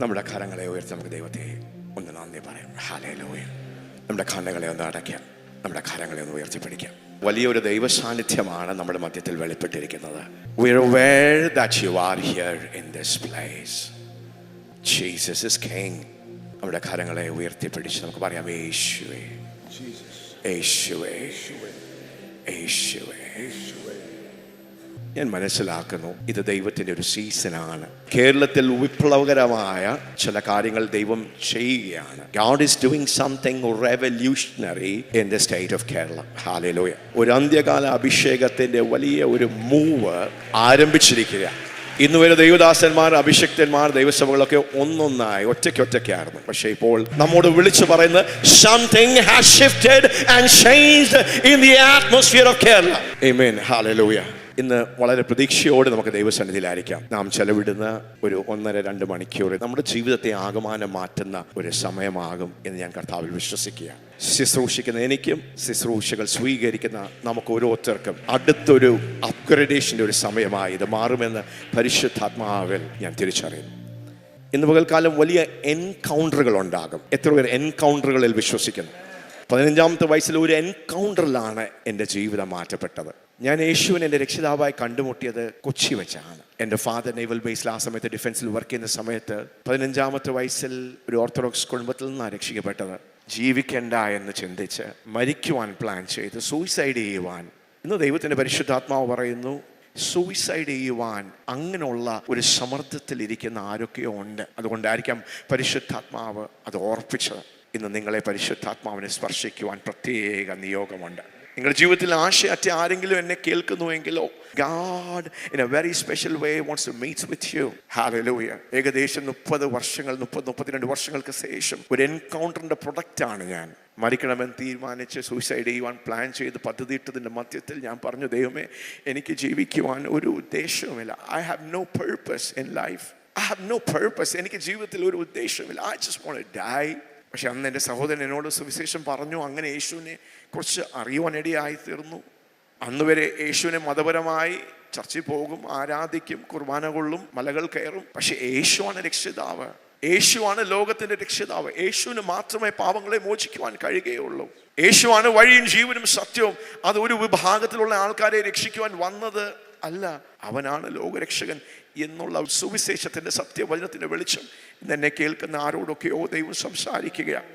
നമ്മുടെ കരങ്ങളെ ഉയർത്തി നമുക്ക് ദൈവത്തെ ഒന്ന് നന്ദി പറയാം. ഹല്ലേലൂയ. നമ്മുടെ കണ്ണുകളെ ഒന്ന് അടയ്ക്കാം, നമ്മുടെ കരങ്ങളെ ഒന്ന് ഉയർത്തിപ്പിടിക്കാം. വലിയൊരു ദൈവ സാന്നിധ്യമാണ് നമ്മുടെ മധ്യത്തിൽ വെളിപ്പെട്ടിരിക്കുന്നത്. We are aware that you are here in this place. Jesus is King. നമ്മുടെ കരങ്ങളെ ഉയർത്തിപ്പിടിച്ച് നമുക്ക് പറയാം, യേശുവേ, യേശുവേ, യേശുവേ. ഞാൻ മനസ്സിലാക്കുന്നു ഇത് ദൈവത്തിൻ്റെ ഒരു സീസണാണ്. കേരളത്തിൽ വിപ്ലവകരമായ ചില കാര്യങ്ങൾ ദൈവം ചെയ്യുകയാണ്. God is doing something revolutionary in the state of Kerala. Hallelujah. ഒരു അന്ത്യകാല അഭിഷേകത്തിൻ്റെ വലിയ ഒരു മൂവ് ആരംഭിച്ചിരിക്കുക. ഇന്ന് വരെ ദൈവദാസന്മാർ, അഭിഷിക്തന്മാർ, ദൈവസഭകളൊക്കെ ഒന്നൊന്നായി ഒറ്റയ്ക്കായിരുന്നു. പക്ഷേ ഇപ്പോൾ നമ്മോട് വിളിച്ചു പറയുന്നത് something has shifted and changed in the atmosphere of Kerala. Amen. Hallelujah. ഇന്ന് വളരെ പ്രതീക്ഷയോടെ നമുക്ക് ദൈവസന്നിധിയിലായിരിക്കാം. നാം ചെലവിടുന്ന ഒരു 1.5-2 മണിക്കൂർ നമ്മുടെ ജീവിതത്തെ ആകമാനം മാറ്റുന്ന ഒരു സമയമാകും എന്ന് ഞാൻ കർത്താവിൽ വിശ്വസിക്കുകയാണ്. ശുശ്രൂഷിക്കുന്ന എനിക്കും ശുശ്രൂഷകൾ സ്വീകരിക്കുന്ന നമുക്ക് ഓരോരുത്തർക്കും അടുത്തൊരു അപ്ഗ്രഡേഷൻ്റെ ഒരു സമയമായി ഇത് മാറുമെന്ന് പരിശുദ്ധാത്മാവിൽ ഞാൻ തിരിച്ചറിയുന്നു. ഇന്ന് പകൽക്കാലം വലിയ എൻകൗണ്ടറുകൾ ഉണ്ടാകും. എത്ര പേർ എൻകൗണ്ടറുകളിൽ വിശ്വസിക്കുന്നു? 15-ാമത്തെ വയസ്സിൽ ഒരു എൻകൗണ്ടറിലാണ് എൻ്റെ ജീവിതം മാറ്റപ്പെട്ടത്. ഞാൻ യേശുവിനെ എൻ്റെ രക്ഷിതാവായി കണ്ടുമുട്ടിയത് കൊച്ചി വെച്ചാണ്. എൻ്റെ ഫാദർ നേവൽ ബേസിൽ ആ സമയത്ത് ഡിഫൻസിൽ വർക്ക് ചെയ്യുന്ന സമയത്ത് 15-ാമത്തെ വയസ്സിൽ ഒരു ഓർത്തഡോക്സ് കുടുംബത്തിൽ നിന്നാണ് രക്ഷിക്കപ്പെട്ടത്. ജീവിക്കണ്ട എന്ന് ചിന്തിച്ച് മരിക്കുവാൻ പ്ലാൻ ചെയ്ത് സൂയിസൈഡ് ചെയ്യുവാൻ. ഇന്ന് ദൈവത്തിൻ്റെ പരിശുദ്ധാത്മാവ് പറയുന്നു, സൂയിസൈഡ് ചെയ്യുവാൻ അങ്ങനെയുള്ള ഒരു സമ്മർദ്ദത്തിലിരിക്കുന്ന ആരൊക്കെയോ ഉണ്ട്. അതുകൊണ്ടായിരിക്കാം പരിശുദ്ധാത്മാവ് അത് ഓർപ്പിച്ചത്. ഇന്ന് നിങ്ങളെ പരിശുദ്ധാത്മാവിനെ സ്പർശിക്കുവാൻ പ്രത്യേക നിയോഗമുണ്ട്. നിങ്ങളുടെ ജീവിതത്തിൽ ആശയറ്റ ആരെങ്കിലും എന്നെ കേൾക്കുന്നുവെങ്കിലോ, God in a very special way wants to meet with you. Hallelujah. ഏകദേശം 30-32 വർഷങ്ങൾക്ക് ശേഷം ഒരു എൻകൗണ്ടറിന്റെ പ്രൊഡക്റ്റാണ് ഞാൻ. മരിക്കണമെന്ന് തീരുമാനിച്ച് സൂയിസൈഡ് ചെയ്യുവാൻ പ്ലാൻ ചെയ്ത് പദ്ധതി ഇട്ടതിൻ്റെ മധ്യത്തിൽ ഞാൻ പറഞ്ഞു, ദൈവമേ, എനിക്ക് ജീവിക്കുവാൻ ഒരു ഉദ്ദേശവുമില്ല. I have no purpose in life. I have no purpose. എനിക്ക് ജീവിതത്തിൽ ഒരു ഉദ്ദേശവുമില്ല. I just want to die. പക്ഷെ അന്ന് എൻ്റെ സഹോദരൻ എന്നോട് സുവിശേഷം പറഞ്ഞു. അങ്ങനെ യേശുവിനെ കുറിച്ച് അറിയുവാനിടയായി തീർന്നു. അന്ന് വരെ യേശുവിനെ മതപരമായി ചർച്ചിൽ പോകും, ആരാധിക്കും, കുർബാന കൊള്ളും, മലകൾ കയറും. പക്ഷെ യേശുവാണ് രക്ഷിതാവ്, യേശുവാണ് ലോകത്തിൻ്റെ രക്ഷിതാവ്. യേശുവിന് മാത്രമേ പാപങ്ങളെ മോചിക്കുവാൻ കഴിയുകയുള്ളൂ. യേശുവാണ് വഴിയും ജീവനും സത്യവും. അത് ഒരു വിഭാഗത്തിലുള്ള ആൾക്കാരെ രക്ഷിക്കുവാൻ വന്നത് അല്ല, അവനാണ് ലോകരക്ഷകൻ എന്നുള്ള സുവിശേഷത്തിൻ്റെ സത്യവചനത്തിൻ്റെ വെളിച്ചം ഇന്ന് എന്നെ കേൾക്കുന്ന ആരോടൊക്കെയോ ദൈവം സംസാരിക്കുകയാണ്.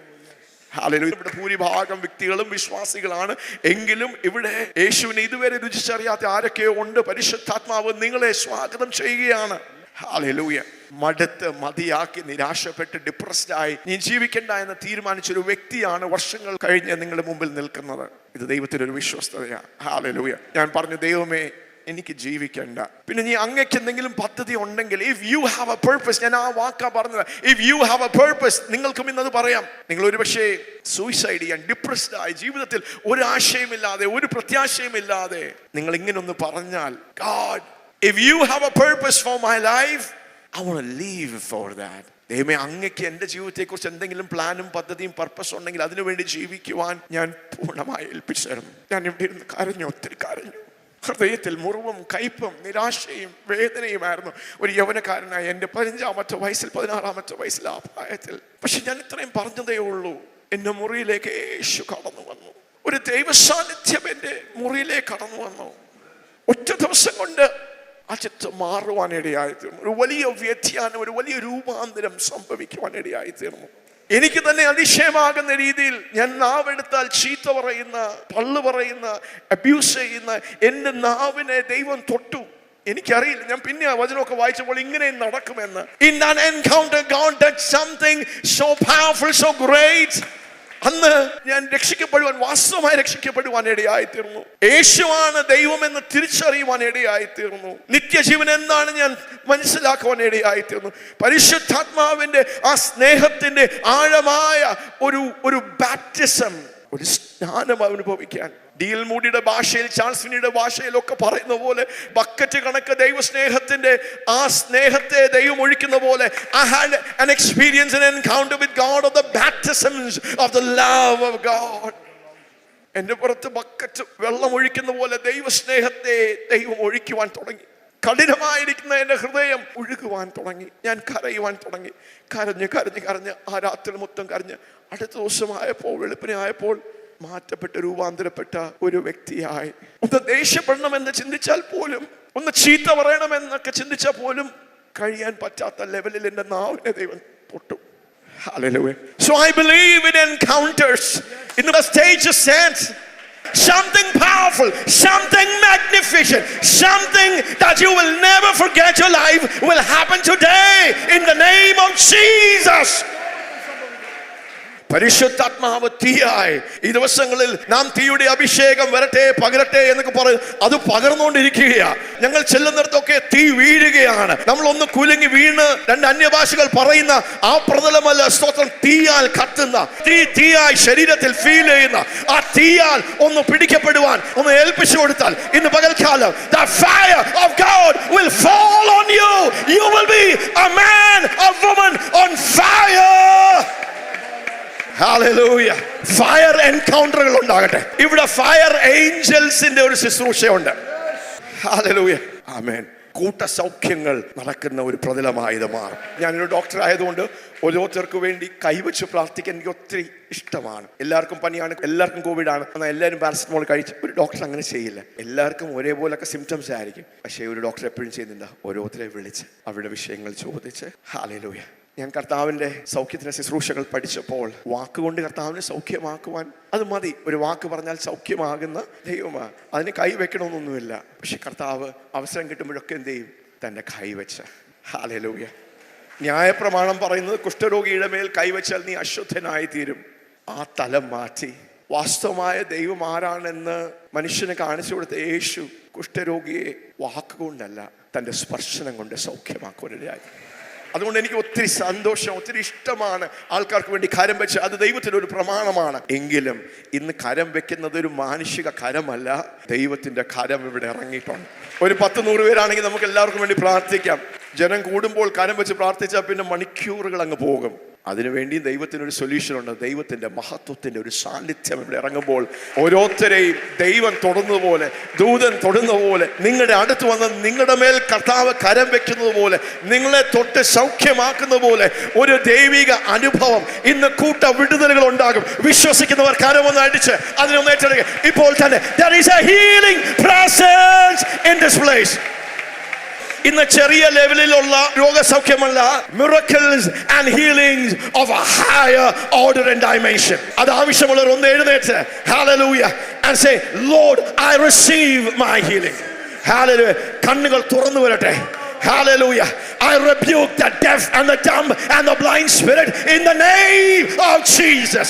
ഹല്ലേലൂയ. ഇവിടെ ഭൂരിഭാഗം വ്യക്തികളും വിശ്വാസികളാണ്. എങ്കിലും ഇവിടെ യേശുവിനെ ഇതുവരെ രുചിച്ചറിയാത്ത ആരൊക്കെയോ ഉണ്ട്. പരിശുദ്ധാത്മാവ് നിങ്ങളെ സ്വാഗതം ചെയ്യുകയാണ്. ഹല്ലേലൂയ. മടുത്ത് മതിയാക്കി നിരാശപ്പെട്ട് ഡിപ്രസ്ഡായി നീ ജീവിക്കണ്ട എന്ന് തീരുമാനിച്ചൊരു വ്യക്തിയാണ് വർഷങ്ങൾ കഴിഞ്ഞ് നിങ്ങളുടെ മുമ്പിൽ നിൽക്കുന്നത്. ഇത് ദൈവത്തിനൊരു വിശ്വസ്തതയാണ്. ഹല്ലേലൂയ. ഞാൻ പറഞ്ഞു, ദൈവമേ, എനിക്ക് ജീവിക്കണ്ട. പിന്നെ നീ അങ്ങക്ക് എന്തെങ്കിലും പദ്ധതി ഉണ്ടെങ്കിൽ, if you have A purpose, ഞാൻ ആ വാക്കാ പറഞ്ഞത്, if you have A purpose, നിങ്ങൾക്കും ഇന്നത് പറയാം. നിങ്ങൾ ഒരു പക്ഷേ സൂയിസൈഡ് ചെയ്യാൻ, ഡിപ്രസ്ഡ് ആയി, ജീവിതത്തിൽ ഒരു ആശയമില്ലാതെ, ഒരു പ്രത്യാശയുമില്ലാതെ നിങ്ങൾ ഇങ്ങനൊന്ന് പറഞ്ഞാൽ, God, if you have a purpose for my life, I want to live for that. ദൈവമേ, അങ്ങക്ക് എൻ്റെ ജീവിതത്തെക്കുറിച്ച് എന്തെങ്കിലും പ്ലാനും പദ്ധതിയും പർപ്പസ് ഉണ്ടെങ്കിൽ അതിനുവേണ്ടി ജീവിക്കുവാൻ ഞാൻ പൂർണ്ണമായി ഏൽപ്പിച്ചു തരുന്നു. ഞാൻ ഇവിടെ ഇരുന്ന് കരഞ്ഞു, ഒത്തിരി കരഞ്ഞു. ഹൃദയത്തിൽ മുറിവും കയ്പും നിരാശയും വേദനയുമായിരുന്നു. ഒരു യൗവനക്കാരനായ എൻ്റെ 15-ാമത്തെ വയസ്സിൽ 16-ാമത്തെ വയസ്സിൽ ആ പ്രായത്തിൽ. പക്ഷെ ഞാൻ ഇത്രയും പറഞ്ഞതേ ഉള്ളൂ, എൻ്റെ മുറിയിലേക്ക് യേശു കടന്നു വന്നു. ഒരു ദൈവ സാന്നിധ്യം എൻ്റെ മുറിയിലേക്ക് കടന്നു വന്നു. ഒറ്റ ദിവസം കൊണ്ട് ആ ചിത്രം മാറുവാനിടയായി തീർന്നു. ഒരു വലിയ വ്യത്യാനം, ഒരു വലിയ രൂപാന്തരം സംഭവിക്കുവാനിടയായി തീർന്നു. എനിക്ക് തന്നെ അതിശയമാകുന്ന രീതിയിൽ ഞാൻ നാവെടുത്താൽ ചീത്ത പറയുന്ന, പള്ളു പറയുന്ന, അബ്യൂസ് ചെയ്യുന്ന എൻ്റെ നാവിനെ ദൈവം തൊട്ടു. എനിക്കറിയില്ല, ഞാൻ പിന്നെ ആ വചനമൊക്കെ വായിച്ചപ്പോൾ ഇങ്ങനെ നടക്കുമെന്ന്. In that encounter God did something so powerful, so great. അന്ന് ഞാൻ രക്ഷിക്കപ്പെടുവാൻ, വാസ്തവമായി രക്ഷിക്കപ്പെടുവാൻ ഇടയായി തീർന്നു. യേശുവാണ് ദൈവമെന്ന് തിരിച്ചറിയുവാൻ ഇടയായി തീർന്നു. നിത്യജീവൻ എന്താണ് ഞാൻ മനസ്സിലാക്കുവാൻ ഇടയായി തീർന്നു. പരിശുദ്ധാത്മാവിന്റെ ആ സ്നേഹത്തിന്റെ ആഴമായ ഒരു ബാപ്റ്റിസം, ഒരു സ്നാനം അനുഭവിക്കാൻ. ഡീൽ മൂഡിയുടെ ഭാഷയിൽ, ചാൾസ് ഫിന്നിയുടെ ഭാഷയിലൊക്കെ പറയുന്ന പോലെ ബക്കറ്റ് കണക്ക് ദൈവസ്നേഹത്തിന്റെ ആ സ്നേഹത്തെ ദൈവം ഒഴിക്കുന്ന പോലെ I had an experience, an encounter with God of the baptisms of the love of God. എൻ്റെ പുറത്ത് ബക്കറ്റ് വെള്ളം ഒഴിക്കുന്ന പോലെ ദൈവസ്നേഹത്തെ ദൈവം ഒഴിക്കുവാൻ തുടങ്ങി. കഠിനമായിരിക്കുന്ന എൻ്റെ ഹൃദയം ഒഴുകുവാൻ തുടങ്ങി. ഞാൻ കരയുവാൻ തുടങ്ങി. കരഞ്ഞ് കരഞ്ഞ് കരഞ്ഞ് ആ രാത്രി മൊത്തം കരഞ്ഞ് അടുത്ത ദിവസമായപ്പോൾ വെളുപ്പിനായപ്പോൾ മാറ്റപ്പെട്ട രൂപാന്തരപ്പെട്ട ഒരു വ്യക്തിയായി. ഒന്ന് ദേഷ്യപ്പെടണമെന്ന് ചിന്തിച്ചാൽ പോലും, ഒന്ന് ചീത്ത പറയണമെന്നൊക്കെ ചിന്തിച്ചാൽ പോലും കഴിയാൻ പറ്റാത്ത ലെവലിൽ എൻ്റെ നാവിനെ ദൈവം തൊട്ടു. Hallelujah. So I believe in encounters. In the stage of sense, something powerful, something magnificent, something that you will never forget your life will happen today in the name of Jesus. പരിശുദ്ധാത്മാവ് തീയായി ഈ ദിവസങ്ങളിൽ നാം തീയുടെ അഭിഷേകം വരട്ടെ പകരട്ടെ എന്നൊക്കെ പറയും. അത് പകർന്നുകൊണ്ടിരിക്കുകയാ. ഞങ്ങൾ ചെല്ലുന്നിടത്തൊക്കെ തീ വീഴുകയാണ്. നമ്മളൊന്ന് കുലുങ്ങി വീണ് രണ്ട് അന്യഭാഷകൾ പറയുന്ന ആ പ്രതലമല്ല, സ്തോത്രം, തീയാൽ കത്തുന്ന തീയായി ശരീരത്തിൽ ഫീൽ ചെയ്യുന്ന ആ തീയാൽ ഒന്ന് പിടിക്കപ്പെടുവാൻ ഒന്ന് ഏൽപ്പിച്ചു കൊടുത്താൽ ഇന്ന് പകൽക്കാലം the fire of God will fall on you. You will be a man, a woman on fire. Hallelujah. Fire എൻകൗണ്ടറുകൾ ഉണ്ടാകട്ടെ. ഇവിടെ ഫയർ ഏഞ്ചൽസിന്റെ ഒരു ശുശ്രൂഷയുണ്ട്. Hallelujah. ആമേൻ. കൂട്ടസൗഖ്യങ്ങൾ നടക്കുന്ന ഒരു പ്രതലമായി ഇത് മാറും. ഞാനൊരു ഡോക്ടർ ആയതുകൊണ്ട് ഓരോരുത്തർക്ക് വേണ്ടി കൈവച്ച് പ്രാർത്ഥിക്കാൻ എനിക്ക് ഒത്തിരി ഇഷ്ടമാണ്. എല്ലാവർക്കും പനിയാണ്, എല്ലാവർക്കും കോവിഡാണ്, എന്നാൽ എല്ലാവരും പാരസെറ്റമോൾ കഴിച്ച്. ഒരു ഡോക്ടർ അങ്ങനെ ചെയ്യില്ല. എല്ലാവർക്കും ഒരേപോലൊക്കെ സിംറ്റംസ് ആയിരിക്കും. പക്ഷേ ഒരു ഡോക്ടർ എപ്പോഴും ചെയ്യുന്നില്ല, ഓരോരുത്തരെ വിളിച്ച് അവരുടെ വിഷയങ്ങൾ ചോദിച്ച്. ഹല്ലേലൂയ. ഞാൻ കർത്താവിൻ്റെ സൗഖ്യത്തിൻ്റെ ശുശ്രൂഷകൾ പഠിച്ചപ്പോൾ വാക്കുകൊണ്ട് കർത്താവിനെ സൗഖ്യമാക്കുവാൻ അത് മതി. ഒരു വാക്ക് പറഞ്ഞാൽ സൗഖ്യമാകുന്ന ദൈവമാണ്. അതിന് കൈ വെക്കണമെന്നൊന്നുമില്ല. പക്ഷെ കർത്താവ് അവസരം കിട്ടുമ്പോഴൊക്കെ എന്ത് ചെയ്യും? തൻ്റെ കൈവച്ച്. ഹല്ലേലൂയ. ന്യായപ്രമാണം പറയുന്നത് കുഷ്ഠരോഗിയുടെ മേൽ കൈവച്ചാൽ നീ അശുദ്ധനായി തീരും. ആ തലം മാറ്റി വാസ്തവമായ ദൈവം ആരാണെന്ന് മനുഷ്യനെ കാണിച്ചു കൊടുത്ത യേശു കുഷ്ഠരോഗിയെ വാക്കുകൊണ്ടല്ല, തൻ്റെ സ്പർശനം കൊണ്ട് സൗഖ്യമാക്കുവാനിടയായി. അതുകൊണ്ട് എനിക്ക് ഒത്തിരി സന്തോഷം, ഒത്തിരി ഇഷ്ടമാണ് ആൾക്കാർക്ക് വേണ്ടി കരം വെച്ച്. അത് ദൈവത്തിൻ്റെ ഒരു പ്രമാണമാണ്. എങ്കിലും ഇന്ന് കരം വെക്കുന്നത് ഒരു മാനുഷിക കരമല്ല, ദൈവത്തിൻ്റെ കരം ഇവിടെ ഇറങ്ങിയിട്ടുണ്ട്. ഒരു 10-100 പേരാണെങ്കിൽ നമുക്ക് എല്ലാവർക്കും വേണ്ടി പ്രാർത്ഥിക്കാം. ജനം കൂടുമ്പോൾ കരം വെച്ച് പ്രാർത്ഥിച്ചാൽ പിന്നെ മണിക്കൂറുകൾ അങ്ങ് പോകും. അതിനുവേണ്ടി ദൈവത്തിനൊരു സൊല്യൂഷൻ ഉണ്ട്. ദൈവത്തിൻ്റെ മഹത്വത്തിൻ്റെ ഒരു സാന്നിധ്യം ഇവിടെ ഇറങ്ങുമ്പോൾ ഓരോരുത്തരെയും ദൈവം തൊടുന്നതുപോലെ, ദൂതൻ തൊടുന്നതുപോലെ, നിങ്ങളുടെ അടുത്ത് വന്ന് നിങ്ങളുടെ മേൽ കർത്താവ് കരം വെക്കുന്നത് പോലെ, നിങ്ങളെ തൊട്ട് സൗഖ്യമാക്കുന്ന പോലെ ഒരു ദൈവിക അനുഭവം ഇന്ന് കൂട്ട വിടുതലുകൾ ഉണ്ടാകും. വിശ്വസിക്കുന്നവർ കരമൊന്ന് അടിച്ച് അതിനൊന്ന് ഏറ്റെടുക്കുക. ഇപ്പോൾ തന്നെ there is a healing presence in this place. ഇന്ന് ചെറിയ ലെവലിലുള്ള രോഗസൗഖ്യമല്ല, miracles and healings of a higher order and dimension. അത് ആവശ്യമുള്ളവർ ഒന്ന് എഴുന്നേറ്റ് hallelujah and say, Lord, I receive my healing. Hallelujah. കണ്ണുകൾ തുറന്നു വരട്ടെ. Hallelujah. I rebuke the deaf and the dumb and the blind spirit in the name of Jesus.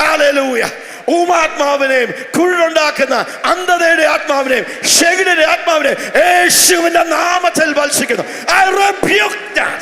Hallelujah. ഊമാത്മാവിനെയും കുഴിലുണ്ടാക്കുന്ന അന്ധതയുടെ ആത്മാവിനെയും ശകുനയുടെ ആത്മാവിനെയും യേശുവിന്റെ നാമത്തിൽ വത്സിക്കുന്നു. I rebuke that.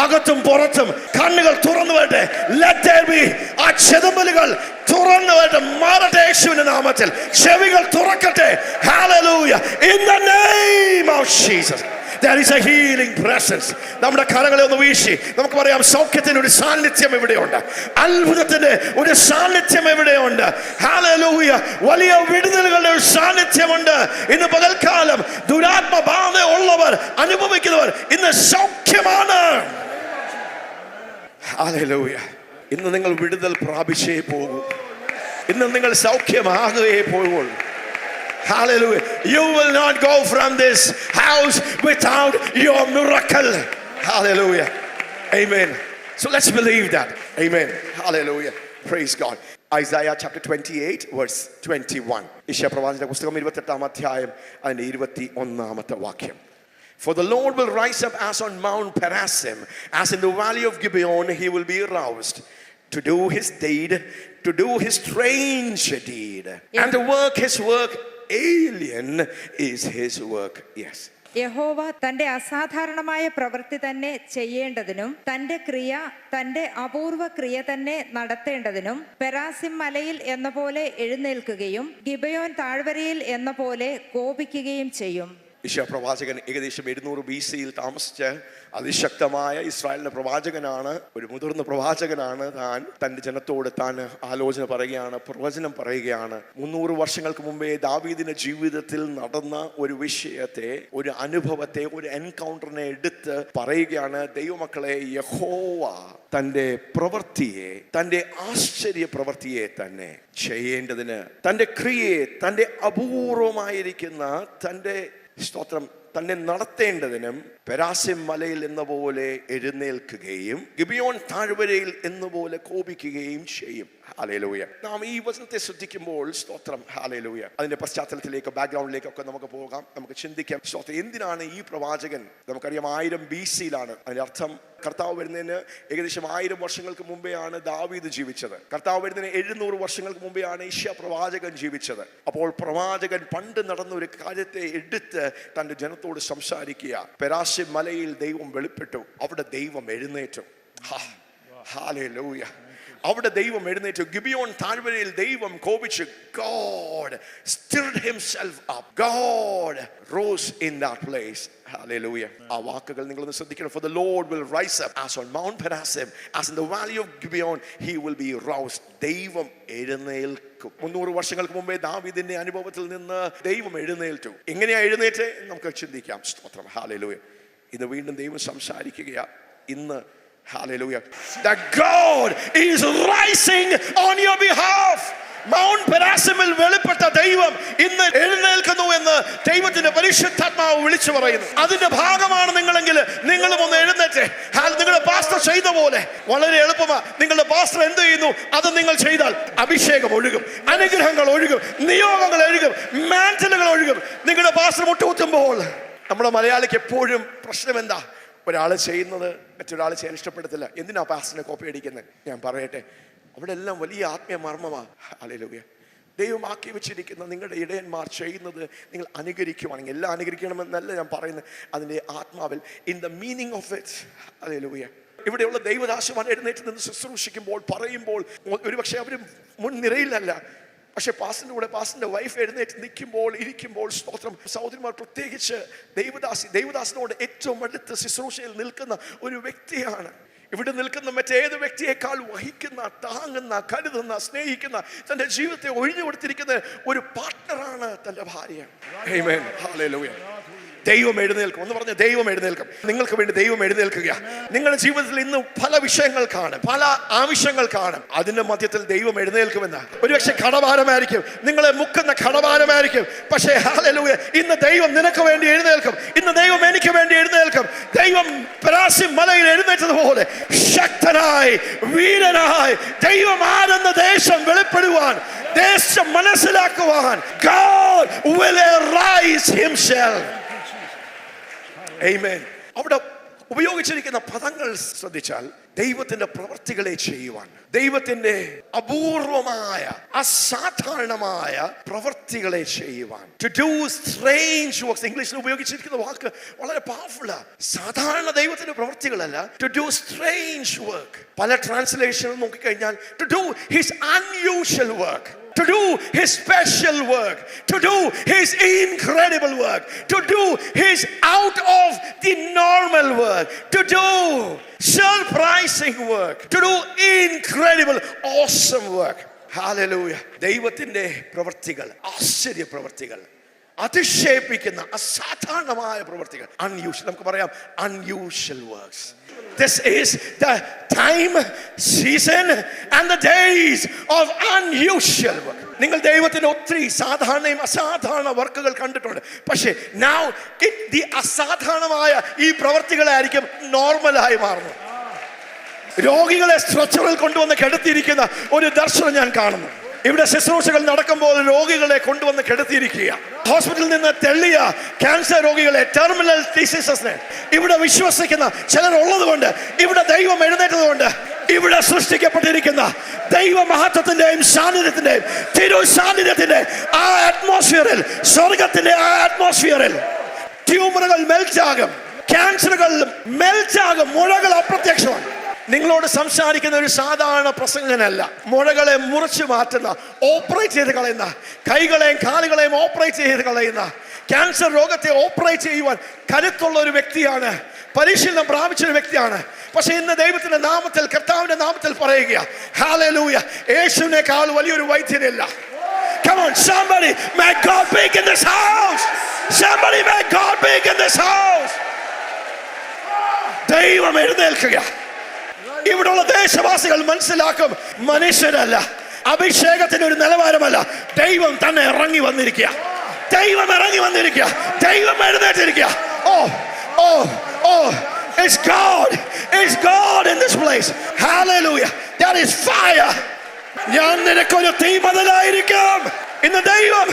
അകത്തും പുറത്തും കണ്ണുകൾ തുറന്നു വരട്ടെ. Let there be ആ ചെതുമ്പലുകൾ തുറന്നു വരട്ടെ. മാറട്ടെ യേശുവിന്റെ നാമത്തിൽ. ചെവികൾ തുറക്കട്ടെ. Hallelujah. In the name of Jesus. There is a healing presence. നമ്മുടെ കരങ്ങളെ ഒന്ന് വീശി നമുക്ക് പറയാം, സൗഖ്യത്തിന്റെ ഒരു സാന്നിധ്യം ഇവിടെയുണ്ട്. അത്ഭുതത്തിന്റെ ഒരു സാന്നിധ്യം ഇവിടെയുണ്ട്. ഹല്ലേലൂയ. വലിയ വിടുതലുകളുടെ ഒരു സാന്നിധ്യമുണ്ട്. ഇന്ന് പകൽക്കാലം ദുരാത്മബാധ ഉള്ളവർ, അനുഭവിക്കുന്നവർ ഇന്ന് സൗഖ്യമാണ്. ഹല്ലേലൂയ. ഇന്ന് നിങ്ങൾ വിടുതൽ പ്രാപിച്ചേ പോകൂ. ഇന്ന് നിങ്ങൾ സൗഖ്യമാകുകയേ പോകൂ. Hallelujah. You will not go from this house without your miracle. Hallelujah. Amen. So let's believe that. Amen. Hallelujah. Praise God. Isaiah chapter 28 verse 21. യെശയ്യാ പ്രവാചകന്റെ പുസ്തകം 28-ാം അധ്യായം അതിന്റെ 21-ാമത്തെ വാക്യം. For the Lord will rise up as on Mount Perazim, as in the valley of Gibeon he will be aroused to do his deed, to do his strange deed, and to work his work. Alien is his work. Yes. യഹോവ തന്റെ അസാധാരണമായ പ്രവൃത്തി തന്നെ ചെയ്യേണ്ടതിനും തന്റെ ക്രിയ, തന്റെ അപൂർവ ക്രിയ തന്നെ നടത്തേണ്ടതിനും പെരാസിം മലയിൽ എന്ന പോലെ എഴുന്നേൽക്കുകയും ഗിബയോൻ താഴ്വരയിൽ എന്ന പോലെ കോപിക്കുകയും ചെയ്യും. യശയ്യാ പ്രവാചകൻ ഏകദേശം 700 BC താമസിച്ച് അതിശക്തമായ ഇസ്രായേലിന്റെ പ്രവാചകനാണ്. ഒരു മുതിർന്ന പ്രവാചകനാണ് താൻ. തൻ്റെ ജനത്തോട് താൻ ആലോചന പറയുകയാണ്, പ്രവചനം പറയുകയാണ്. 300 വർഷങ്ങൾക്ക് മുമ്പേ ദാവീദിന്റെ ജീവിതത്തിൽ നടന്ന ഒരു വിഷയത്തെ, ഒരു അനുഭവത്തെ, ഒരു എൻകൗണ്ടറിനെ എടുത്ത് പറയുകയാണ്. ദൈവമക്കളെ, യഹോവ തൻ്റെ പ്രവൃത്തിയെ, തൻ്റെ ആശ്ചര്യ പ്രവൃത്തിയെ തന്നെ ചെയ്യേണ്ടതിന്, തൻ്റെ ക്രിയയെ, തൻ്റെ അപൂർവമായിരിക്കുന്ന തൻ്റെ സ്തോത്രം തന്നെ നടത്തേണ്ടതിനും പെരാസിം മലയിൽ എന്ന പോലെ എഴുന്നേൽക്കുകയും ഗിബിയോൻ താഴ്വരയിൽ എന്ന പോലെ കോപിക്കുകയും ചെയ്യും. ഹല്ലേലൂയ. നാം ഈ വചനത്തെ ശ്രദ്ധിക്കുമ്പോൾ സ്തോത്രം, ഹല്ലേലൂയ, അതിന്റെ പശ്ചാത്തലത്തിലേക്ക്, ബാക്ക്ഗ്രൗണ്ടിലേക്കൊക്കെ നമുക്ക് പോകാം, നമുക്ക് ചിന്തിക്കാം. സ്തോത്രം, എന്തിനാണ് ഈ പ്രവാചകൻ, നമുക്കറിയാം 1000 BC അതിന്റെ അർത്ഥം കർത്താവ് വരുന്നതിന് ഏകദേശം 1000 വർഷങ്ങൾക്ക് മുമ്പെയാണ് ദാവീദ് ജീവിച്ചത്. കർത്താവ് വരുന്നതിന് 700 വർഷങ്ങൾക്ക് മുമ്പെയാണ് യശയ്യാ പ്രവാചകൻ ജീവിച്ചത്. അപ്പോൾ പ്രവാചകൻ പണ്ട് നടന്ന ഒരു കാര്യത്തെ എടുത്ത് തന്റെ ജനത്തോട് സംസാരിക്കുക. പെരാസിം മലയിൽ ദൈവം വെളിപ്പെട്ടു, അവിടെ ദൈവം എഴുന്നേറ്റു. ഹല്ലേലൂയ. അവിടെ ദൈവം എഴുന്നേറ്റു. ഗിബിയോൻ താഴ്വരയിൽ ദൈവം കോപിച്ചു. God stirred himself up. God rose in that place. Hallelujah. ആ വാക്കുകൾ നിങ്ങളൊന്ന് ശ്രദ്ധിക്കണം. For the Lord will rise up as on Mount Perazim, as in the valley of Gibeon he will be roused. ദൈവം എഴുന്നേൽക്കും. 300 വർഷങ്ങൾക്ക് മുമ്പേ ദാവീദിന്റെ അനുഭവത്തിൽ നിന്ന് ദൈവം എഴുന്നേൽറ്റു. എങ്ങനെയാ എഴുന്നേറ്റ് നമുക്ക് ചിന്തിക്കാം. സ്തോത്രം, ഹല്ലേലൂയ. ഇന്ന് വീണ്ടും ദൈവം സംസാരിക്കുകയാ. ഇന്ന് hallelujah, that God is rising on your behalf. Mount പെരാസിമിൽ വെളിപ്പെട്ട ദൈവം ഇന്ന് എഴുന്നേൽക്കുന്നു എന്ന് ദൈവത്തിന്റെ പരിശുദ്ധാത്മാവ് വിളിച്ചു പറയുന്നു. അതിന്റെ ഭാഗമാണ് നിങ്ങളെങ്കിൽ നിങ്ങളും ഒന്ന് എഴുന്നേറ്റ്. നിങ്ങളുടെ പാസ്റ്റർ ചെയ്ത പോലെ വളരെ എളുപ്പമാണ്. നിങ്ങളുടെ പാസ്റ്റർ എന്ത് ചെയ്യുന്നു അത് നിങ്ങൾ ചെയ്താൽ അഭിഷേകം ഒഴുകും, അനുഗ്രഹങ്ങൾ ഒഴുകും, നിയോഗങ്ങൾ ഒഴുകും, മാന്റലുകൾ ഒഴുകും. നിങ്ങളുടെ പാസ്റ്റർ മുട്ടുകുത്തുമ്പോൾ, നമ്മുടെ മലയാളിക്ക് എപ്പോഴും പ്രശ്നം എന്താ? ഒരാൾ ചെയ്യുന്നത് മറ്റൊരാൾ ചെയ്യാൻ ഇഷ്ടപ്പെടത്തില്ല. എന്തിനാ പാസ്റ്ററിനെ കോപ്പി അടിക്കുന്നത്? ഞാൻ പറയട്ടെ, അവിടെ എല്ലാം വലിയ ആത്മീയ മർമ്മമാണ്. ഹല്ലേലൂയ. ദൈവം ആക്കി വെച്ചിരിക്കുന്ന നിങ്ങളുടെ ഇടയന്മാർ ചെയ്യുന്നത് നിങ്ങൾ അനുകരിക്കുവാണെങ്കിൽ, എല്ലാം അനുകരിക്കണമെന്നല്ല ഞാൻ പറയുന്നത്, അതിൻ്റെ ആത്മാവിൽ, in the meaning of it. Hallelujah. ഇവിടെയുള്ള ദൈവദാസന്മാർ എഴുന്നേറ്റ് നിന്ന് ശുശ്രൂഷിക്കുമ്പോൾ, പറയുമ്പോൾ, ഒരുപക്ഷെ അവർ മുൻനിരയിലല്ല, പക്ഷെ പാസ്റ്ററിന്റെ കൂടെ പാസ്റ്ററിന്റെ വൈഫ് എഴുന്നേറ്റ് നിൽക്കുമ്പോൾ, ഇരിക്കുമ്പോൾ, സ്തോത്രം, സഹോദരിമാർ പ്രത്യേകിച്ച് ദൈവദാസനോട് ഏറ്റവും അടുത്ത് ശുശ്രൂഷയിൽ നിൽക്കുന്ന ഒരു വ്യക്തിയാണ്. ഇവിടെ നിൽക്കുന്ന മറ്റേത് വ്യക്തിയേക്കാൾ വഹിക്കുന്ന, താങ്ങുന്ന, കരുതുന്ന, സ്നേഹിക്കുന്ന, തന്റെ ജീവിതത്തെ ഒഴിഞ്ഞു കൊടുത്തിരിക്കുന്ന ഒരു പാർട്ട്ണറാണ് തന്റെ ഭാര്യ. ആമേൻ. ഹല്ലേലൂയ. ദൈവം എഴുന്നേൽക്കും. ഒന്ന് പറഞ്ഞ ദൈവം എഴുന്നേൽക്കും. നിങ്ങൾക്ക് വേണ്ടി ദൈവം എഴുന്നേൽക്കുക. നിങ്ങളുടെ ജീവിതത്തിൽ ഇന്ന് പല വിഷയങ്ങൾ കാണും, പല ആവശ്യങ്ങൾ കാണും. അതിന്റെ മധ്യത്തിൽ ദൈവം എഴുന്നേൽക്കുമെന്ന്. ഒരുപക്ഷെ കടഭാരമായിരിക്കും, നിങ്ങളെ മുക്കുന്ന കടഭാരമായിരിക്കും. പക്ഷേ ഹല്ലേലൂയ, ഇന്ന് ദൈവം നിനക്ക് വേണ്ടി എഴുന്നേൽക്കും. ഇന്ന് ദൈവം എനിക്ക് വേണ്ടി എഴുന്നേൽക്കും. ദൈവം പെരാസിം മലയിൽ എഴുന്നേറ്റതുപോലെ ശക്തനായി, വീരനായി, ദൈവം ആരെന്ന ദേശം വെളിപ്പെടുവാൻ, ദേശം മനസ്സിലാക്കുവാൻ, God will arise himself. Amen. അവിടെ ഉപയോഗിച്ചിരിക്കുന്ന പദങ്ങൾ ശ്രദ്ധിച്ചാൽ, ദൈവത്തിന്റെ പ്രവർത്തികളെ ചെയ്യുവാൻ, ദൈവത്തിന്റെ അപൂർവമായ, അസാധാരണമായ പ്രവർത്തികളെ ചെയ്യുവാൻ, to do strange works. ഇംഗ്ലീഷിൽ ഉപയോഗിച്ചിരിക്കുന്ന വാക്ക് വളരെ പവർഫുള്ളാണ്. സാധാരണ ദൈവത്തിന്റെ പ്രവർത്തികളല്ല, to do strange work. പല ട്രാൻസ്ലേഷനും നോക്കിക്കഴിഞ്ഞാൽ to do his unusual work, to do his special work, to do his incredible work, to do his out of the normal work, to do surprising work, to do incredible, awesome work. Hallelujah. ദൈവത്തിന്റെ പ്രവർത്തികൾ, ആശ്ചര്യ പ്രവർത്തികൾ, അതിശയിപ്പിക്കുന്ന അസാധാരണമായ പ്രവർത്തികൾ, unusual, നമുക്ക് പറയാം unusual works. This is the time, season and the days of unusual work. നിങ്ങൾ ദൈവത്തിന്റെ ഒത്തിരി സാധാരണയും അസാധാരണ വർക്കുകൾ കണ്ടിട്ടുണ്ട്. പക്ഷേ now the അസാധാരണമായ ഈ പ്രവർത്തികളായിരിക്കും നോർമലായി മാറുന്നത്. രോഗികളെ സ്ട്രെച്ചറിൽ കൊണ്ടുവന്ന് കിടത്തിയിരിക്കുന്ന ഒരു ദർശനം ഞാൻ കാണുന്നു. ഇവിടെ ശുശ്രൂഷകൾ നടക്കുമ്പോൾ രോഗികളെ കൊണ്ടുവന്ന് കിടത്തിയിരിക്കുക. ഹോസ്പിറ്റലിൽ നിന്ന് തെള്ളിയ ക്യാൻസർ രോഗികളെ, ടെർമിനൽ ഡിസീസസിനെ ഇവിടെ വിശ്വസിക്കുന്ന ചിലർ ഉള്ളതുകൊണ്ട്, ഇവിടെ ദൈവം എഴുന്നേറ്റതുകൊണ്ട്, ഇവിടെ സൃഷ്ടിക്കപ്പെട്ടിരിക്കുന്ന ദൈവമഹത്വത്തിന്റെയും സാന്നിധ്യത്തിന്റെയും തിരു സാന്നിധ്യത്തിന്റെ ആ അറ്റ്മോസ്ഫിയറിൽ, സ്വർഗത്തിന്റെ ആ അറ്റ്മോസ്ഫിയറിൽ ട്യൂമറുകൾ മെൽറ്റാകും, ക്യാൻസറുകൾ മെൽറ്റാകും, മുഴകൾ അപ്രത്യക്ഷമാണ്. നിങ്ങളോട് സംസാരിക്കുന്ന ഒരു സാധാരണ പ്രസംഗനല്ല. മുഴകളെ മുറിച്ചു മാറ്റുന്ന, ഓപ്പറേറ്റ് ചെയ്ത് കളയുന്ന, കൈകളെയും കാലുകളെയും ഓപ്പറേറ്റ് ചെയ്ത് കളയുന്ന, ക്യാൻസർ രോഗത്തെ ഓപ്പറേറ്റ് ചെയ്യുവാൻ കരുത്തുള്ള ഒരു വ്യക്തിയാണ്, പരിശീലനം പ്രാപിച്ച ഒരു വ്യക്തിയാണ്. പക്ഷെ ഇന്ന് ദൈവത്തിന്റെ നാമത്തിൽ, കർത്താവിന്റെ നാമത്തിൽ പറയുക, ഹല്ലേലൂയ, യേശുവിനേക്കാൾ വലിയൊരു വൈദ്യനില്ല. Come on, somebody make God big in this house. Somebody make God big in this house. ദൈവം എഴുന്നേൽക്കുക. ഇവിടെയുള്ള ദേശവാസികൾ മനസ്സിലാക്കും, മനുഷ്യരല്ല, അഭിഷേകത്തിന് ഒരു നിലവാരമല്ല, ദൈവം തന്നെ ഇറങ്ങി വന്നിരിക്കുക. ദൈവം ഇറങ്ങി വന്നിരിക്കുക. ദൈവം എഴുന്നേറ്റിരിക്കുക. Oh, it's God. It's God in this place. Hallelujah. That is fire. ഞാൻ നിനക്കൊരു തീമതലായിരിക്കും. ഇന്ന് ദൈവം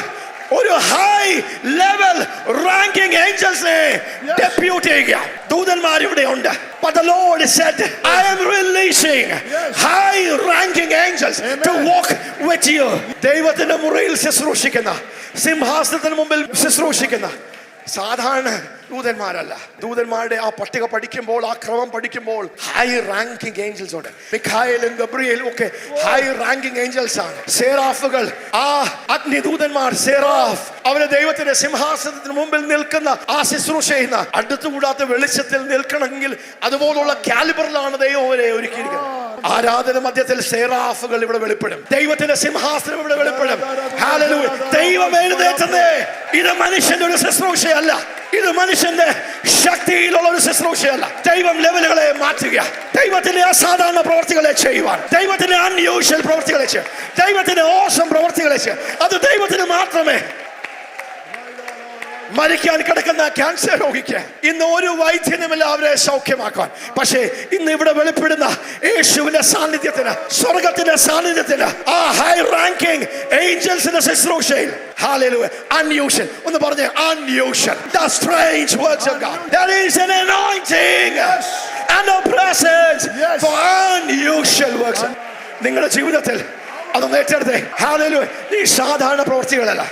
ഒരു ഹൈ ലെവൽ റാങ്കിങ് ഏഞ്ചൽസിനെ ഡെപ്യൂട്ട് ചെയ്യുക. ദൂതന്മാർ ഇവിടെ ഉണ്ട്. But the Lord said, I am releasing high ranking angels to walk with you. ദൈവത്തിന്റെ മുറിയിൽ ശുശ്രൂഷിക്കുന്ന, സിംഹാസനത്തിന് മുമ്പിൽ ശുശ്രൂഷിക്കുന്ന സാധാരണ ദൂതന്മാരല്ല. ദൂതന്മാരുടെ ആ പട്ടിക പഠിക്കുമ്പോൾ, ആ ക്രമം പഠിക്കുമ്പോൾ ഹൈ റാങ്കിങ് ഏഞ്ചൽസ് ഉണ്ട്. മിഖായേലും ഗബ്രിയേലും ഒക്കെ ഹൈ റാങ്കിങ് ഏഞ്ചൽസ് ആണ്. സെറാഫുകൾ, ആ അഗ്നിദൂതന്മാർ, സെറാഫ്, അവര് ദൈവത്തിന്റെ സിംഹാസനത്തിന് മുമ്പിൽ നിൽക്കുന്ന, ആ ശുശ്രൂഷ ചെയ്യുന്ന, അടുത്തുകൂടാത്ത വെളിച്ചത്തിൽ നിൽക്കണമെങ്കിൽ അതുപോലുള്ള കാലിബറിലാണ് ദൈവം അവരെ ഒരുക്കിയിരിക്കുന്നത്. ആരാധന മധ്യത്തിൽ സെറാഫുകൾ ഇവിടെ വെളിപ്പെടും. ദൈവത്തിന്റെ സിംഹാസനം ഇവിടെ വെളിപ്പെടും. ഹല്ലേലൂയ. ദൈവം എഴുന്നേറ്റതേ ഇത് മനുഷ്യന്റെ ഒരു ശുശ്രൂഷയല്ല, ഇത് മനുഷ്യന്റെ ശക്തിയിലുള്ള ഒരു ശുശ്രൂഷയല്ല. ദൈവം ലെവലുകളെ മാറ്റുക. ദൈവത്തിന്റെ അസാധാരണ പ്രവർത്തികളെ ചെയ്യുവാൻ, ദൈവത്തിന്റെ അൺയൂഷ്വൽ പ്രവർത്തികളെ ചെയ്യുക, ദൈവത്തിന്റെ ഓസം പ്രവർത്തികളെ ചെയ്യുക. അത് ദൈവത്തിന് മാത്രമേ. മരിക്കാൻ കിടക്കുന്ന ക്യാൻസർ രോഗിക്ക് ഇന്ന് ഒരു വൈദ്യനുമില്ല അവരെ സൗഖ്യമാക്കാൻ. പക്ഷേ ഇന്ന് ഇവിടെ വെളിപ്പെടുന്ന യേശുവിന്റെ സാന്നിധ്യത്തിന്, സ്വർഗത്തിന്റെ സാന്നിധ്യത്തിന്, ആ ഹൈ റാങ്കിങ് ഏഞ്ചൽസിന്റെ ശുശ്രൂഷയിൽ, ഹല്ലേലൂയ, unusual, ഒന്ന് പറഞ്ഞേ, unusual, the strange works of God. There is an anointing and a presence for unusual works. നിങ്ങളുടെ ജീവിതത്തിൽ അതൊന്ന് ഏറ്റെടുത്തേ. ഹല്ലേലൂയ. ഈ സാധാരണ പ്രവൃത്തികളല്ല,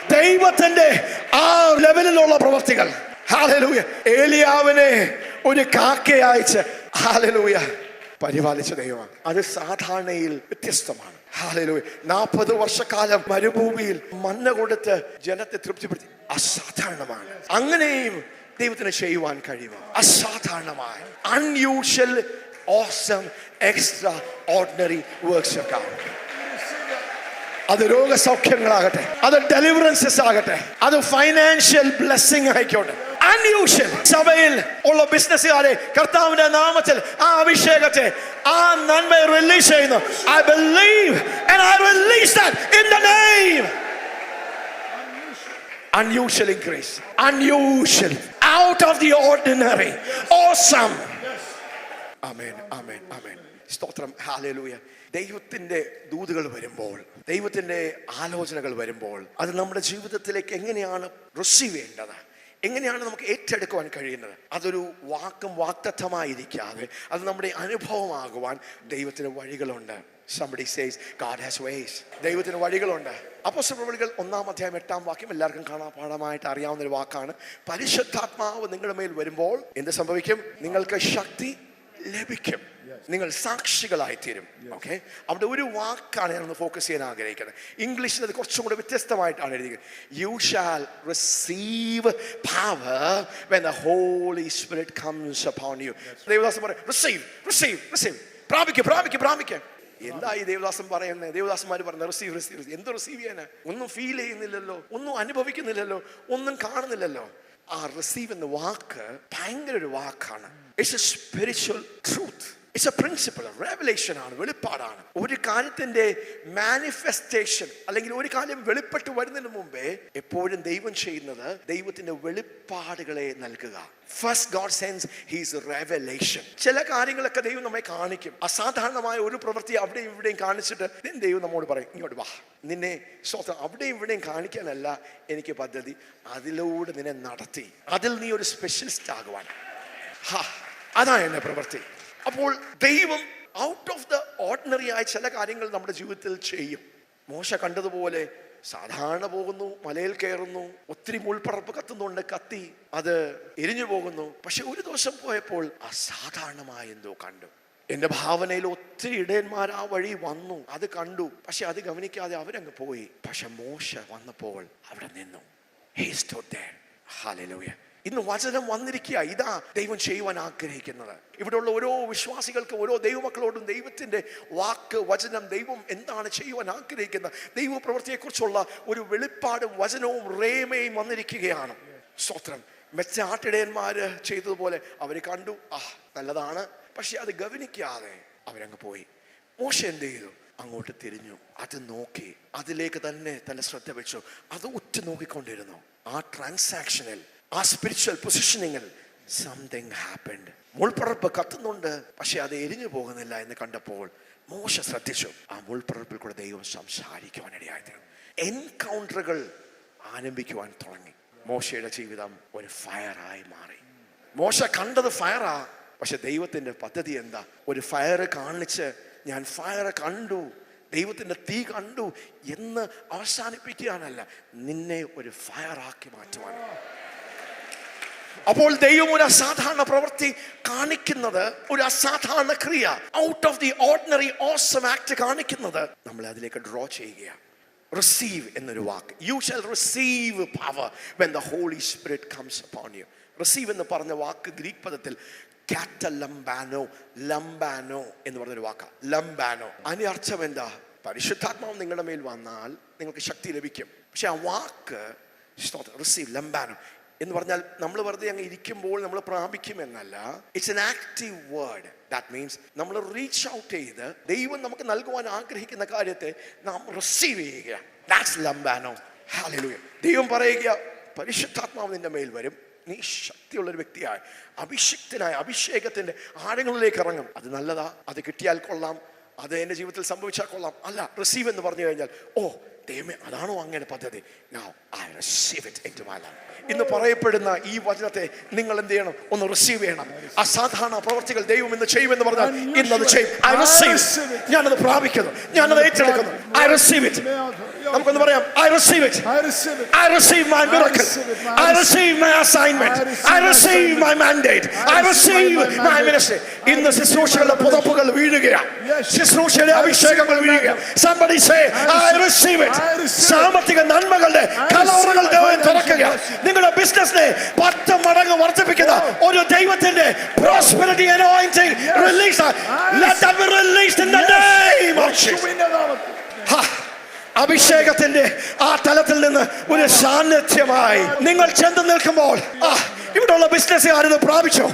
ദൈവത്തിന്റെ ആ ലെവലിലുള്ള പ്രവർത്തികൾ. ഹല്ലേലൂയ. ഏലിയാവിനെ ഒരു കാക്കയെ അയച്ച്, ഹല്ലേലൂയ, പരിപാലിച്ച ദൈവമാണ്. അത് സാധാരണയിൽ വ്യത്യസ്തമാണ്. ഹല്ലേലൂയ. 40 വർഷക്കാലം മരുഭൂമിയിൽ മന്ന കൊടുത്ത് ജനത്തെ തൃപ്തിപ്പെടുത്തി. അസാധാരണമാണ്. അങ്ങനെയും ദൈവത്തിന് ചെയ്യുവാൻ കഴിയുമോ? അസാധാരണമായ, unusual, awesome, extra ordinary works of God. അത് രോഗസൗഖ്യങ്ങളാകട്ടെ, അത് ഡെലിവറൻസസ് ആകട്ടെ, അത് ഫൈനാൻഷ്യൽ ബ്ലെസ്സിംഗ് ആയിക്കോട്ടെ, അൺയൂഷ്വൽ. സഭയിൽ ഉള്ള ബിസിനസ്സുകാരെ കർത്താവിന്റെ നാമത്തിൽ ആ അഭിഷേകത്തെ, ആ നന്മയെ റിലീസ് ചെയ്യുന്നു. I believe and I release that in the name. Unusual increase, unusual, out of the ordinary, awesome. Amen, amen, amen. സ്തോത്രം. ഹല്ലേലൂയ. ദൈവത്തിന്റെ ദൂതുകൾ വരുമ്പോൾ, ദൈവത്തിന്റെ ആലോചനകൾ വരുമ്പോൾ, അത് നമ്മുടെ ജീവിതത്തിലേക്ക് എങ്ങനെയാണ് റിസീവ് ചെയ്യേണ്ടത്, എങ്ങനെയാണ് നമുക്ക് ഏറ്റെടുക്കുവാൻ കഴിയുന്നത്, അതൊരു വാക്തത്വമായിരിക്കാതെ അത് നമ്മുടെ അനുഭവമാകുവാൻ ദൈവത്തിന് വഴികളുണ്ട്. Somebody says God has ways. ദൈവത്തിന് വഴികളുണ്ട്. അപ്പോസ്തലപ്രവൃത്തികൾ 1-ാം അധ്യായം 8-ാം വാക്യം എല്ലാവർക്കും കാണാപാഠമായിട്ട് അറിയാവുന്ന ഒരു വാക്കാണ്. പരിശുദ്ധാത്മാവ് നിങ്ങളുടെ മേൽ വരുമ്പോൾ എന്ത് സംഭവിക്കും? നിങ്ങൾക്ക് ശക്തി ലഭിക്കും, നിങ്ങൾ സാക്ഷികളായി തീരും. ഓക്കെ, അവിടെ ഒരു വാക്കാണ് ഞാനൊന്ന് ഫോക്കസ് ചെയ്യാൻ ആഗ്രഹിക്കുന്നത്. ഇംഗ്ലീഷിൽ അത് കുറച്ചും കൂടെ വ്യത്യസ്തമായിട്ടാണ് എഴുതിയിരിക്കുന്നത്. You shall receive power when the holy spirit comes upon you. Devadasan പറയും റിസീവ്, റിസീവ്, റിസീവ്, പ്രാപിക്കുക, പ്രാപിക്കുക, പ്രാപിക്കുക. എന്താ ഈ ദേവദാസൻ പറയുന്നത്? ദേവദാസന്മാർ പറയുന്നത് റിസീവ്, റിസീവ്. എന്ത് റിസീവ് ചെയ്യാനാ? ഒന്നും ഫീൽ ചെയ്യുന്നില്ലല്ലോ, ഒന്നും അനുഭവിക്കുന്നില്ലല്ലോ, ഒന്നും കാണുന്നില്ലല്ലോ. ആ റിസീവ് എന്ന വാക്ക് ഭയങ്കര ഒരു വാക്കാണ്. It's A spiritual truth. It's A principle, revelation ആണ്, വെളിപ്പാടാണ്. ഒരു കാര്യത്തിന്റെ മാനിഫെസ്റ്റേഷൻ അല്ലെങ്കിൽ ഒരു കാര്യം വെളിപ്പെട്ട് വരുന്നതിന് മുമ്പേ എപ്പോഴും ദൈവം ചെയ്യുന്നത് ദൈവത്തിന്റെ വെളിപ്പാടുകളെ നൽകുക. First God sense his revelation. ചില കാര്യങ്ങളൊക്കെ ദൈവം നമ്മെ കാണിക്കും. അസാധാരണമായ ഒരു പ്രവൃത്തി അവിടെയും ഇവിടെയും കാണിച്ചിട്ട് ദൈവം നമ്മോട് പറയും, ഇങ്ങോട്ട് വാ, നിന്നെ സ്വന്തം അവിടെയും ഇവിടെയും കാണിക്കാനല്ല എനിക്ക് പദ്ധതി, അതിലൂടെ നിന്നെ നടത്തി അതിൽ നീ ഒരു സ്പെഷ്യലിസ്റ്റ് ആകുവാൻ. അതാണ് എന്റെ പ്രവൃത്തി. അപ്പോൾ ദൈവം ഔട്ട് ഓഫ് ദ ഓർഡിനറി ആയ ചില കാര്യങ്ങൾ നമ്മുടെ ജീവിതത്തിൽ ചെയ്യും. മോശ കണ്ടതുപോലെ സാധാരണ പോകുന്നു, മലയിൽ കയറുന്നു, ഒത്തിരി മുൾപ്പറപ്പ് കത്തുന്നുണ്ട്, കത്തി അത് എരിഞ്ഞു പോകുന്നു. പക്ഷെ ഒരു ദിവസം പോയപ്പോൾ അസാധാരണമായ എന്തോ കണ്ടു. എന്റെ ഭാവനയിൽ ഒത്തിരി ഇടയന്മാർ ആ വഴി വന്നു, അത് കണ്ടു, പക്ഷെ അത് ഗവനിക്കാതെ അവരങ്ങ് പോയി. പക്ഷെ മോശ വന്നപ്പോൾ അവിടെ നിന്നു. He stood there. Hallelujah. ഇന്ന് വചനം വന്നിരിക്കുക. ഇതാ ദൈവം ചെയ്യുവാൻ ആഗ്രഹിക്കുന്നത്. ഇവിടെയുള്ള ഓരോ വിശ്വാസികൾക്കും ഓരോ ദൈവമക്കളോടും ദൈവത്തിന്റെ വാക്ക്, വചനം, ദൈവം എന്താണ് ചെയ്യുവാൻ ആഗ്രഹിക്കുന്നത്, ദൈവ പ്രവൃത്തിയെക്കുറിച്ചുള്ള ഒരു വെളിപ്പാടും വചനവും റേമയും വന്നിരിക്കുകയാണ്. സ്തോത്രം. മെച്ച ആട്ടിടയന്മാര് ചെയ്തതുപോലെ അവർ കണ്ടു, നല്ലതാണ്, പക്ഷെ അത് ഗവനിക്കാതെ അവരങ്ങ് പോയി. മോശ എന്ത് ചെയ്തു? അങ്ങോട്ട് തിരിഞ്ഞു, അത് നോക്കി, അതിലേക്ക് തന്നെ തന്റെ ശ്രദ്ധ വെച്ചു, അത് ഉറ്റു നോക്കിക്കൊണ്ടിരുന്നു. ആ ട്രാൻസാക്ഷനിൽ, ആ സ്പിരിച്വൽ പൊസിഷനിങ്ങിൽ സംതിങ് ഹാപ്പൻഡ്. മുൾപ്പറപ്പ് കത്തുന്നുണ്ട്, പക്ഷെ അത് എരിഞ്ഞു പോകുന്നില്ല എന്ന് കണ്ടപ്പോൾ മോശ ശ്രദ്ധിച്ചു. ആ മുൾപ്പറപ്പിൽ കൂടെ ദൈവം സംസാരിക്കുവാനിടയായിത്തീർന്നു. എൻകൗണ്ടറുകൾ ആരംഭിക്കുവാൻ തുടങ്ങി. മോശയുടെ ജീവിതം ഒരു ഫയറായി മാറി. മോശ കണ്ടത് ഫയറാ, പക്ഷെ ദൈവത്തിന്റെ പദ്ധതി എന്താ? ഒരു ഫയർ കാണിച്ച് ഞാൻ ഫയർ കണ്ടു, ദൈവത്തിന്റെ തീ കണ്ടു എന്ന് അവസാനിപ്പിക്കാനല്ല, നിന്നെ ഒരു ഫയറാക്കി മാറ്റുവാൻ. അപ്പോൾ ദൈവം ഒരു അസാധാരണ പ്രവൃത്തി കാണിക്കുന്നത്, ഒരു അസാധാരണ ക്രിയ, out of the ordinary awesome act കാണിക്കുന്നത് നമ്മളെ അതിലേക്ക് ഡ്രോ ചെയ്യുകയാണ്. റിസീവ് എന്നൊരു വാക്ക്, you shall receive power when the holy spirit comes upon you. Receive എന്ന് പറഞ്ഞ വാക്ക് ഗ്രീക്ക് പദത്തിൽ കാറ്റലംബാനോ, ലംബാനോ എന്ന് പറഞ്ഞൊരു വാക്കാ. ലംബാനോ, അതിന്റെ അർത്ഥം എന്താ? പരിശുദ്ധാത്മാവ് നിങ്ങളുടെ മേൽ വന്നാൽ നിങ്ങൾക്ക് ശക്തി ലഭിക്കും. പക്ഷെ ആ വാക്ക് റിസീവ്, ലംബാനോ എന്ന് പറഞ്ഞാൽ നമ്മൾ വെറുതെ അങ്ങ് ഇരിക്കുമ്പോൾ നമ്മൾ പ്രാപിക്കും എന്നല്ല. It's an active word. That means നമ്മൾ റീച്ച് ഔട്ട് ചെയ്ത് ദൈവം നമുക്ക് നൽകുവാൻ ആഗ്രഹിക്കുന്ന കാര്യത്തെ നാം റിസീവ് ചെയ്യുക. ദാറ്റ്സ് ലംബാനോ. ഹല്ലേലൂയ. ദൈവം പറയുക, പരിശുദ്ധാത്മാവ് നിന്റെ മേൽ വരും, നീ ശക്തിയുള്ളൊരു വ്യക്തിയായി, അഭിഷിക്തനായ, അഭിഷേകത്തിന്റെ ആഴങ്ങളിലേക്ക് ഇറങ്ങും. അത് നല്ലതാ, അത് കിട്ടിയാൽ കൊള്ളാം, അത് എൻ്റെ ജീവിതത്തിൽ സംഭവിച്ചാൽ കൊള്ളാം. അല്ല, റിസീവ് എന്ന് പറഞ്ഞു കഴിഞ്ഞാൽ, ഓ ദൈവമേ, അതാണോ അങ്ങനെ പദ്ധതി? Now I receive it into my life. ഇന്ന് പറയപ്പെടുന്ന ഈ വചനത്തെ നിങ്ങൾ എന്ത് ചെയ്യണം? ഒന്ന് റിസീവ് ചെയ്യണം. അസാധാരണ പ്രവർത്തികൾ ദൈവം ഇന്ന് ചെയ്യുമെന്ന് പറഞ്ഞാൽ ഇന്നത് ചെയ്യും. I receive it. ഞാനത് പ്രാപിക്കുന്നു, ഞാനത് ഏറ്റെടുക്കുന്നു. I receive it. നമുക്കൊന്ന് പറയാം, I receive it. I receive my miracle. I receive my assignment. I receive my mandate. I receive my ministry. ഇന്ന് ശുശ്രൂഷകളുടെ പുതപ്പുകൾ വീഴുകയാണ്, ശുശ്രൂഷയുടെ അഭിഷേകങ്ങൾ വീഴുകയാണ്. Somebody say, I receive it. സാമ്പത്തിക നന്മകളുടെ കലവറകൾ ദൈവം തുറക്കുകയാണ്. നിങ്ങളുടെ ബിസിനസിനെ 10 മടങ്ങ് വർദ്ധിപ്പിക്കുന്ന ഒരു ദൈവത്തിന്റെ prosperity anointing release. Let that be released in the name of Jesus. അഭിഷേകത്തിന്റെ ആ തലത്തിൽ നിന്ന് ഒരു സാന്നിധ്യമായി നിങ്ങൾ ചെന്ന് നിൽക്കുമ്പോൾ, ഇവിടെയുള്ള ബിസിനസ്സുകാരത് പ്രാപിച്ചോ,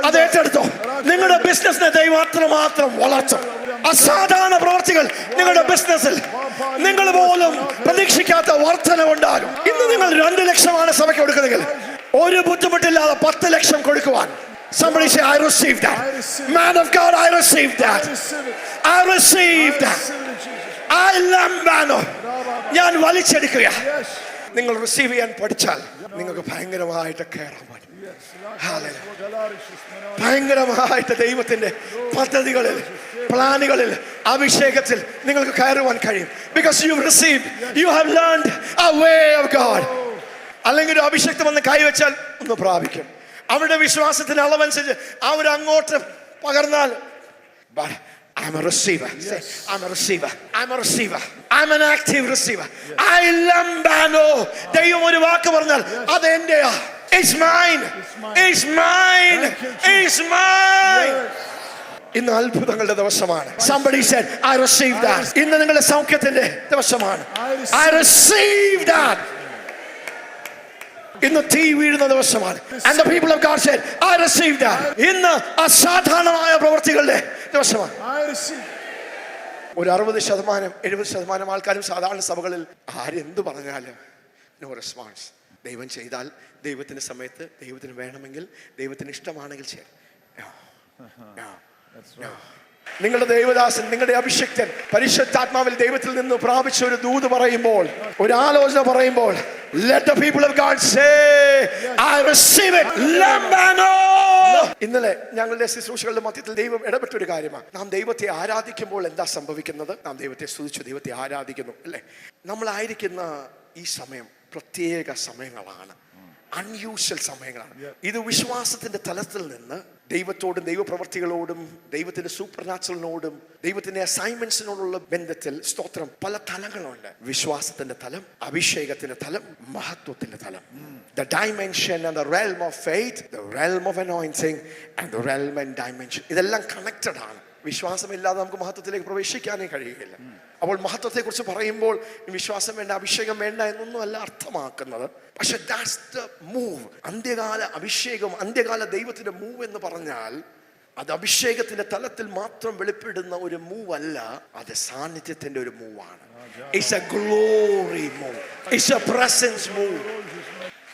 അത് ഏറ്റെടുത്തോ. നിങ്ങളുടെ ബിസിനസിനെ ദൈവം അത്രമാത്രം വളർത്തും. അസാധാരണ പ്രവർത്തികൾ നിങ്ങളുടെ ബിസിനസ്സിൽ നിങ്ങൾ പോലും പ്രതീക്ഷിക്കാത്ത വർധനവുണ്ടാകും. ഇന്ന് നിങ്ങൾ 2 ലക്ഷമാണ് സഭയ്ക്ക് കൊടുക്കുന്നതെങ്കിൽ ഒരു ബുദ്ധിമുട്ടില്ലാതെ 10 ലക്ഷം കൊടുക്കുവാൻ. Somebody say, I receive that. Man of God, I receive that. I receive that. I lambano. ഞാൻ വലിച്ചെടുക്കുക. നിങ്ങൾ റിസീവ് ചെയ്യാൻ പഠിച്ചാൽ നിങ്ങൾക്ക് ഭയങ്കരമായിട്ട് കയറാൻ പറ്റും. ഭയങ്കരമായിട്ട് ദൈവത്തിന്റെ പദ്ധതികളിൽ, പ്ലാനുകളിൽ, അഭിഷേകത്തിൽ നിങ്ങൾക്ക് കയറുവാൻ കഴിയും. Because you received, you have learned a way of God. അല്ലെങ്കിൽ ഒരു അഭിഷേകം വന്ന് കൈവച്ചാൽ ഒന്ന് പ്രാപിക്കും. അവരുടെ വിശ്വാസത്തിന് അളവനുസരിച്ച് അവർ അങ്ങോട്ട് പകർന്നാൽ, I'm a receiver. Say, I'm a receiver. I'm a receiver. I'm an active receiver. I lambano. ദൈവം ഒരു വാക്ക് പറഞ്ഞാൽ അത് എന്റെയാ. It's mine. It's mine. It's mine. ഇന്ന് അത്ഭുതങ്ങളുടെ ദിവസമാണ്. Somebody said, I receive that. ഇന്ന് നിങ്ങളുടെ സൗഖ്യത്തിന്റെ ദിവസമാണ്. I receive that. ഇന്ന് തീ വീഴുന്ന ദിവസമാണ്. And the people of God said, I receive that. ഇന്ന് അസാധാരണമായ പ്രവൃത്തികളുടെ ദിവസമാണ്. ഒരു 60%, 70% ആൾക്കാരും സാധാരണ സഭകളിൽ ആരെന്ത് പറഞ്ഞാലും നോ റെസ്പോൺസ്. ദൈവം ചെയ്താൽ ദൈവത്തിന്റെ സമയത്ത് ദൈവത്തിന് വേണമെങ്കിൽ, ദൈവത്തിന് ഇഷ്ടമാണെങ്കിൽ ശരി. നിങ്ങളുടെ ദൈവദാസൻ, നിങ്ങളുടെ അഭിഷിക്തൻ പരിശുദ്ധാത്മാവിൽ ദൈവത്തിൽ നിന്ന് പ്രാപിച്ച ഒരു ദൂത് പറയുമ്പോൾ, ഒരു ആലോചന പറയുമ്പോൾ, let the people of God say, I receive it. Lambano. ഇന്നലെ ഞങ്ങളുടെ ശുശ്രൂഷകളുടെ മധ്യത്തിൽ ദൈവം ഇടപെട്ടൊരു കാര്യമാണ്. നാം ദൈവത്തെ ആരാധിക്കുമ്പോൾ എന്താ സംഭവിക്കുന്നത്? നാം ദൈവത്തെ സ്തുതിച്ചു, ദൈവത്തെ ആരാധിക്കുന്നു, അല്ലേ? നമ്മളായിരിക്കുന്ന ഈ സമയം പ്രത്യേക സമയങ്ങളാണ്, അൺയൂഷ്വൽ സമയങ്ങളാണ്. ഇത് വിശ്വാസത്തിന്റെ തലത്തിൽ നിന്ന് ദൈവത്തോടും ദൈവപ്രവർത്തികളോടും ദൈവത്തിന്റെ സൂപ്പർ നാച്ചുറലിനോടും ദൈവത്തിന്റെ അസൈൻമെന്റ്സിനോടുള്ള ബന്ധത്തിൽ സ്തോത്രം പല തലങ്ങളുണ്ട്. വിശ്വാസത്തിന്റെ തലം, അഭിഷേകത്തിന്റെ തലം, മഹത്വത്തിന്റെ തലം. The dimension and the realm of faith, the realm of anointing and the realm and dimension, ഇതെല്ലാം കണക്റ്റഡ് ആണ്. വിശ്വാസമില്ലാതെ നമുക്ക് മഹത്വത്തിലേക്ക് പ്രവേശിക്കാനേ കഴിയുകയില്ല. അപ്പോൾ മഹത്വത്തെക്കുറിച്ച് പറയുമ്പോൾ വിശ്വാസം വേണ്ട, അഭിഷേകം വേണ്ട എന്നൊന്നും അല്ല അർത്ഥമാക്കുന്നത്. പക്ഷെ ദാറ്റ്സ് ദ മൂവ്. അന്ത്യകാല അഭിഷേകം, അന്ത്യകാല ദൈവത്തിന്റെ മൂവ് എന്ന് പറഞ്ഞാൽ അത് അഭിഷേകത്തിന്റെ തലത്തിൽ മാത്രം വെളിപ്പെടുന്ന ഒരു മൂവ് അല്ല, അത് സാന്നിധ്യത്തിന്റെ ഒരു മൂവാണ്. It's a glory move, it's a presence move.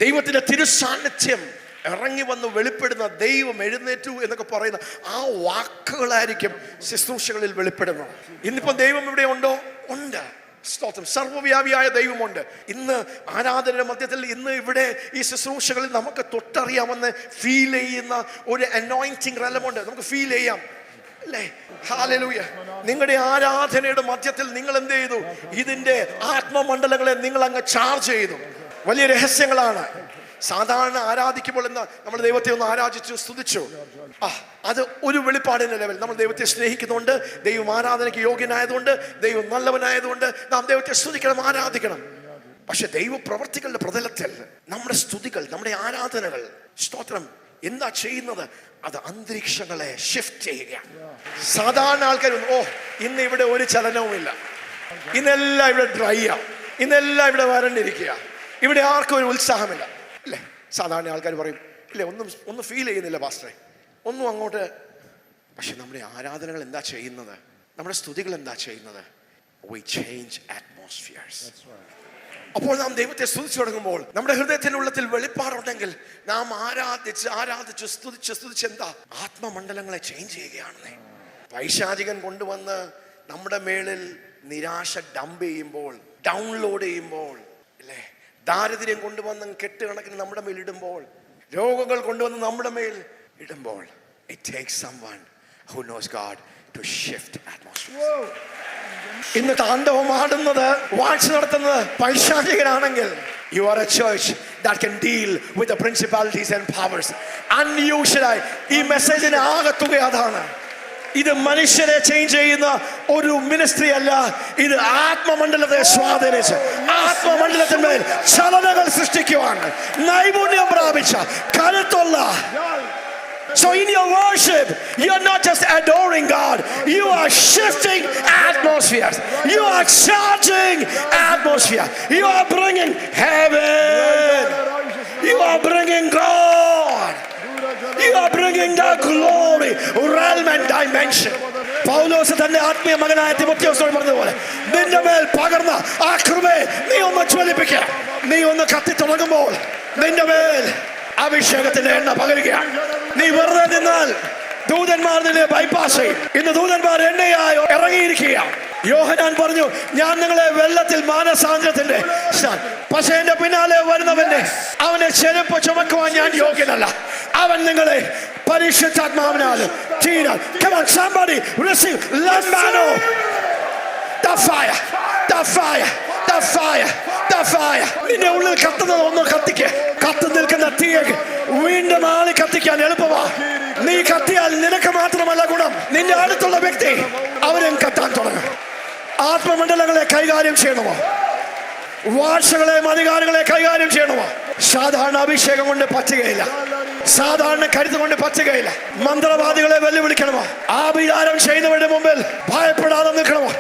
ദൈവത്തിന്റെ തിരുസാന്നിധ്യം ഇറങ്ങി വന്ന് വെളിപ്പെടുന്ന, ദൈവം എഴുന്നേറ്റു എന്നൊക്കെ പറയുന്ന ആ വാക്കുകളായിരിക്കും ശുശ്രൂഷകളിൽ വെളിപ്പെടുന്നത്. ഇന്നിപ്പം ദൈവം ഇവിടെ ഉണ്ടോ? ഉണ്ട്. സ്തോത്രം. സർവ്വവ്യാപിയായ ദൈവമുണ്ട്. ഇന്ന് ആരാധനയുടെ മധ്യത്തിൽ, ഇന്ന് ഇവിടെ ഈ ശുശ്രൂഷകളിൽ നമുക്ക് തൊട്ടറിയാമെന്ന് ഫീൽ ചെയ്യുന്ന ഒരു അനോയിന്റിംഗ് റെലമുണ്ട്. നമുക്ക് ഫീൽ ചെയ്യാം അല്ലേ? ഹല്ലേലൂയ. നിങ്ങളുടെ ആരാധനയുടെ മധ്യത്തിൽ നിങ്ങൾ എന്ത് ചെയ്തു? ഇതിന്റെ ആത്മമണ്ഡലങ്ങളെ നിങ്ങൾ അങ്ങ് ചാർജ് ചെയ്തു. വലിയ രഹസ്യങ്ങളാണ്. സാധാരണ ആരാധിക്കുമ്പോൾ എന്താ, നമ്മൾ ദൈവത്തെ ഒന്ന് ആരാധിച്ചു, സ്തുതിച്ചു, അത് ഒരു വെളിപ്പാടിന്റെ ലെവൽ. നമ്മൾ ദൈവത്തെ സ്നേഹിക്കുന്നുണ്ട്, ദൈവം ആരാധനയ്ക്ക് യോഗ്യനായതുകൊണ്ട്, ദൈവം നല്ലവനായതുകൊണ്ട് നാം ദൈവത്തെ സ്തുതിക്കണം, ആരാധിക്കണം. പക്ഷെ ദൈവ പ്രവർത്തികളുടെ പ്രതലത്തിൽ നമ്മുടെ സ്തുതികൾ, നമ്മുടെ ആരാധനകൾ, സ്തോത്രം എന്താ ചെയ്യുന്നത്? അത് അന്തരീക്ഷങ്ങളെ ഷിഫ്റ്റ് ചെയ്യുകയാണ്. സാധാരണ ആൾക്കാർ ഇന്ന് ഇവിടെ ഒരു ചലനവുമില്ല, ഇന്നെല്ലാം ഇവിടെ ഡ്രൈ ആ, ഇന്നെല്ലാം ഇവിടെ വരണ്ടിരിക്കുക, ഇവിടെ ആർക്കും ഒരു ഉത്സാഹമില്ല അല്ലേ? സാധാരണ ആൾക്കാർ പറയും ഇല്ലേ, ഒന്നും ഫീൽ ചെയ്യുന്നില്ല പാസ്റ്ററെ, ഒന്നും അങ്ങോട്ട്. പക്ഷെ നമ്മുടെ ആരാധനകൾ എന്താ ചെയ്യുന്നത്? നമ്മുടെ സ്തുതികൾ എന്താ ചെയ്യുന്നത്? We change atmospheres. അപ്പോൾ നാം ദൈവത്തെ സ്തുതിച്ചു തുടങ്ങുമ്പോൾ നമ്മുടെ ഹൃദയത്തിന്റെ ഉള്ളത്തിൽ വെളിപ്പാടുണ്ടെങ്കിൽ നാം ആരാധിച്ച് സ്തുതിച്ച് എന്താ ആത്മമണ്ഡലങ്ങളെ ചേഞ്ച് ചെയ്യുകയാണെന്നേ. പൈശാചികൻ കൊണ്ടുവന്ന് നമ്മുടെ മേളിൽ നിരാശ ഡംപ് ചെയ്യുമ്പോൾ, ഡൗൺലോഡ് ചെയ്യുമ്പോൾ അല്ലേ, ദാരിദ്ര്യം കൊണ്ടുവന്ന് കെട്ടുകണക്കിന് നമ്മുടെ മേൽ ഇടുമ്പോൾ, രോഗങ്ങൾ കൊണ്ടുവന്ന് നമ്മുടെ മേൽ ഇടുമ്പോൾ, it takes someone who knows God to shift atmosphere. ഇന്ന് താണ്ഡവമാടുന്നത്, വാഴ്ച നടത്തുന്നത് പൈശാചികനാണെങ്കിൽ, you are a church that can deal with the principalities and powers. അൺയൂഷ്വലായി ഈ മെസ്സേജിന് ആകത്തുക അതാണ്. ഇത് മനുഷ്യരെ ചേഞ്ച് ചെയ്യുന്ന ഒരു മിനിസ്ട്രി അല്ല, ഇത് ആത്മമണ്ഡലത്തെ സ്വാധീനിച്ച് ആത്മമണ്ഡലത്തിന്മേൽ ചലനങ്ങൾ സൃഷ്ടിക്കുവാൻ നൈപുണ്യം പ്രാപിച്ച കരുത്തുള്ള. So in your worship, you're not just adoring God, you are shifting atmospheres, you are charging atmosphere, you are bringing heaven, you are bringing God, you are bringing the glory, realm and dimension. പൗലോസ് തന്റെ ആത്മീയ മകനായ തിമോഥെയോസിനോട് പറഞ്ഞതുപോലെ നിന്റെ മേൽ പകർന്ന ആ കൃപയെ നീ ഒന്ന് ജ്വലിപ്പിക്കുക. നീ ഒന്ന് കത്തി തുടങ്ങുമ്പോൾ നിന്റെ മേൽ അഭിഷേകത്തിന്റെ എണ്ണ പകരുകയാണ്. നീ വെറുതെ നിന്നാൽ ദൂതന്മാർ നിന്നെ ബൈപ്പാസ് ചെയ്യും. ഇന്ന് ദൂതന്മാർ എണ്ണയായി ഇറങ്ങിയിരിക്കുക. യോഹന്നാൻ പറഞ്ഞു, ഞാൻ നിങ്ങളെ വെള്ളത്തിൽ മാനസാന്തരത്തിന്റെ, പക്ഷെ എന്റെ പിന്നാലെ വരുന്നവന്റെ അവനെ ചെരുപ്പ് ചുമക്കുവാൻ ഞാൻ യോഗ്യനല്ല. അവൻ നിങ്ങളെ പരിശുദ്ധാത്മാവിനാൽ തീരാൻ. Come on, somebody receive Lamano. The fire, the fire, the fire, the fire. നിന്റെ ഉള്ളിൽ കത്തുന്നത് ഒന്ന് കത്തിക്ക്. കത്തു നിൽക്കുന്ന തീയെ വീണ്ടും ആളി കത്തിക്കാൻ എളുപ്പമാ. നീ കത്തിയാൽ നിനക്ക് മാത്രമല്ല ഗുണം, നിന്റെ അടുത്തുള്ള വ്യക്തി അവരും കത്താൻ തുടങ്ങും. ആത്മമണ്ഡലങ്ങളെ കൈകാര്യം ചെയ്യണമോ? വാഴ്ചകളെയും അധികാരങ്ങളെ കൈകാര്യം ചെയ്യണമോ? സാധാരണ അഭിഷേകം കൊണ്ട് പറ്റുകയില്ല, സാധാരണ കരുത്ത് കൊണ്ട് പറ്റുകയില്ല. മന്ത്രവാദികളെ വെല്ലുവിളിക്കണമോ? ആഭിചാരം ചെയ്യുന്നവരുടെ മുമ്പിൽ ഭയപ്പെടാതെ നിൽക്കണമോ?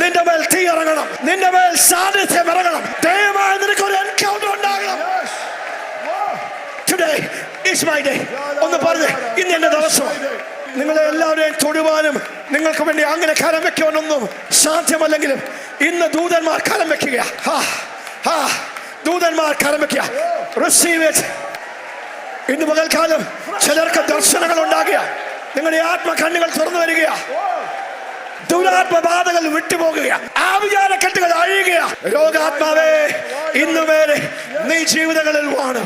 നിന്റെ മേൽ തീ ഇറങ്ങണം, നിന്റെ മേൽ സാന്നിധ്യം ഇറങ്ങണം. ദയവായി നിനക്ക് ഒരു എൻകൗണ്ടർ ഉണ്ടാകണം. Today is my day. ഒന്ന് പറഞ്ഞേ, ഇന്ന് എന്റെ ദിവസം. നിങ്ങളെ എല്ലാവരെയും തൊടുവാനും നിങ്ങൾക്ക് വേണ്ടി അങ്ങനെ കരം വെക്കുവാനൊന്നും സാധ്യമല്ലെങ്കിലും ഇന്ന് ദൂതന്മാർ കരം വെക്കുക. ദൂതന്മാർ കരം വെക്കുക. Receive it. ഇന്ന് പകൽക്കാലം ചിലർക്ക് ദർശനങ്ങൾ ഉണ്ടാകുക, നിങ്ങളുടെ ആത്മകണ്ണുകൾ തുറന്നു വരിക, ദുരാത്മബാധകൾ വിട്ടുപോകുക, ആവിചാരക്കെട്ടുകൾ അഴിയുക. രോഗാത്മാവേ ഇന്നു വരെ നീ ജീവിതങ്ങളിൽ വാണ്.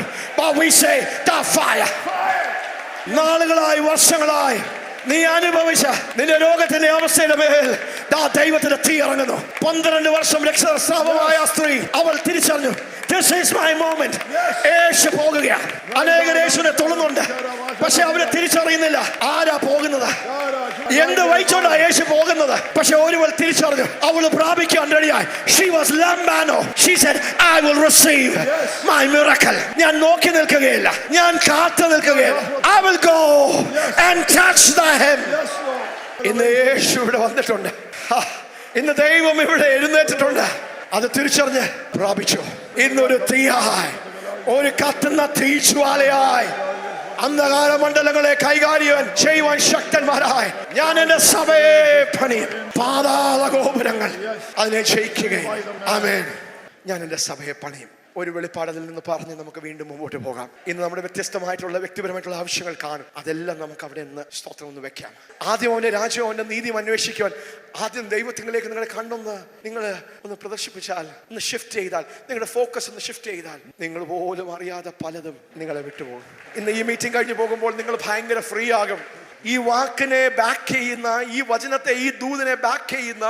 നാളുകളായി വർഷങ്ങളായി നീ അനുഭവിച്ച നിന്റെ രോഗത്തിന്റെ അവസ്ഥയുടെ മേൽ ദൈവത്തിന്റെ തീ ഇറങ്ങുന്നു. 12 വർഷം രക്തസ്രാവമായ സ്ത്രീ അവൾ തിരിച്ചറിഞ്ഞു, this is my moment. യേശു പോകുക. അനേകർ യേശുവിനെ തൊഴുന്നുണ്ട്. പക്ഷെ അവരെ തിരിച്ചറിയുന്നില്ല ആരാ പോകുന്നത്, എന്ത് വഹിച്ചോണ്ടാ യേശു പോകുന്നത്. പക്ഷെ ഒരുവൾ തിരിച്ചറിഞ്ഞു, അവൾ പ്രാപിക്കാൻ റെഡിയായി. She was lambano. She said, I will receive my miracle. ഞാൻ നോക്കി നിൽക്കുകയില്ല, ഞാൻ കാത്തു നിൽക്കുകയില്ല. I will go and touch the hem. ഇന്ന് യേശു ഇവിടെ വന്നിട്ടുണ്ട്. ഇന്ന് ദൈവം ഇവിടെ എഴുന്നേറ്റിട്ടുണ്ട്. അത് തിരിച്ചറിഞ്ഞ് പ്രാപിച്ചു. ഇന്നൊരു തീയായി, ഒരു കത്തുന്ന തീജ്വാലയായി അന്ധകാര മണ്ഡലങ്ങളെ കൈകാര്യം ചെയ്യുവാൻ ശക്തന്മാരായി ഞാൻ എന്റെ സഭയെ പണിയും. പാതാള ഗോപുരങ്ങൾ അതിനെ ജയിക്കുകയും. ആമേൻ. ഞാൻ എന്റെ സഭയെ പണിയും. ഒരു വെളിപ്പാടതിൽ നിന്ന് പറഞ്ഞ് നമുക്ക് വീണ്ടും മുമ്പോട്ട് പോകാം. ഇന്ന് നമ്മുടെ വ്യത്യസ്തമായിട്ടുള്ള വ്യക്തിപരമായിട്ടുള്ള ആവശ്യങ്ങൾ കാണും. അതെല്ലാം നമുക്ക് അവിടെ നിന്ന് സ്തോത്രം ഒന്ന് വെക്കാം. ആദ്യം അവന്റെ രാജ്യവും അവന്റെ നീതിയും അന്വേഷിക്കുവാൻ ആദ്യം ദൈവത്തിലേക്ക് നിങ്ങളെ കണ്ടൊന്ന് നിങ്ങൾ ഒന്ന് പ്രദർശിപ്പിച്ചാൽ, ഒന്ന് ഷിഫ്റ്റ് ചെയ്താൽ, നിങ്ങളുടെ ഫോക്കസ് ഒന്ന് ഷിഫ്റ്റ് ചെയ്താൽ, നിങ്ങൾ പോലും അറിയാതെ പലതും നിങ്ങളെ വിട്ടുപോകും. ഇന്ന് ഈ മീറ്റിംഗ് കഴിഞ്ഞ് പോകുമ്പോൾ നിങ്ങൾ ഭയങ്കര ഫ്രീ ആകും. ഈ വാക്കിനെ ബാക്ക് ചെയ്യുന്ന, ഈ വചനത്തെ, ഈ ദൂതിനെ ബാക്ക് ചെയ്യുന്ന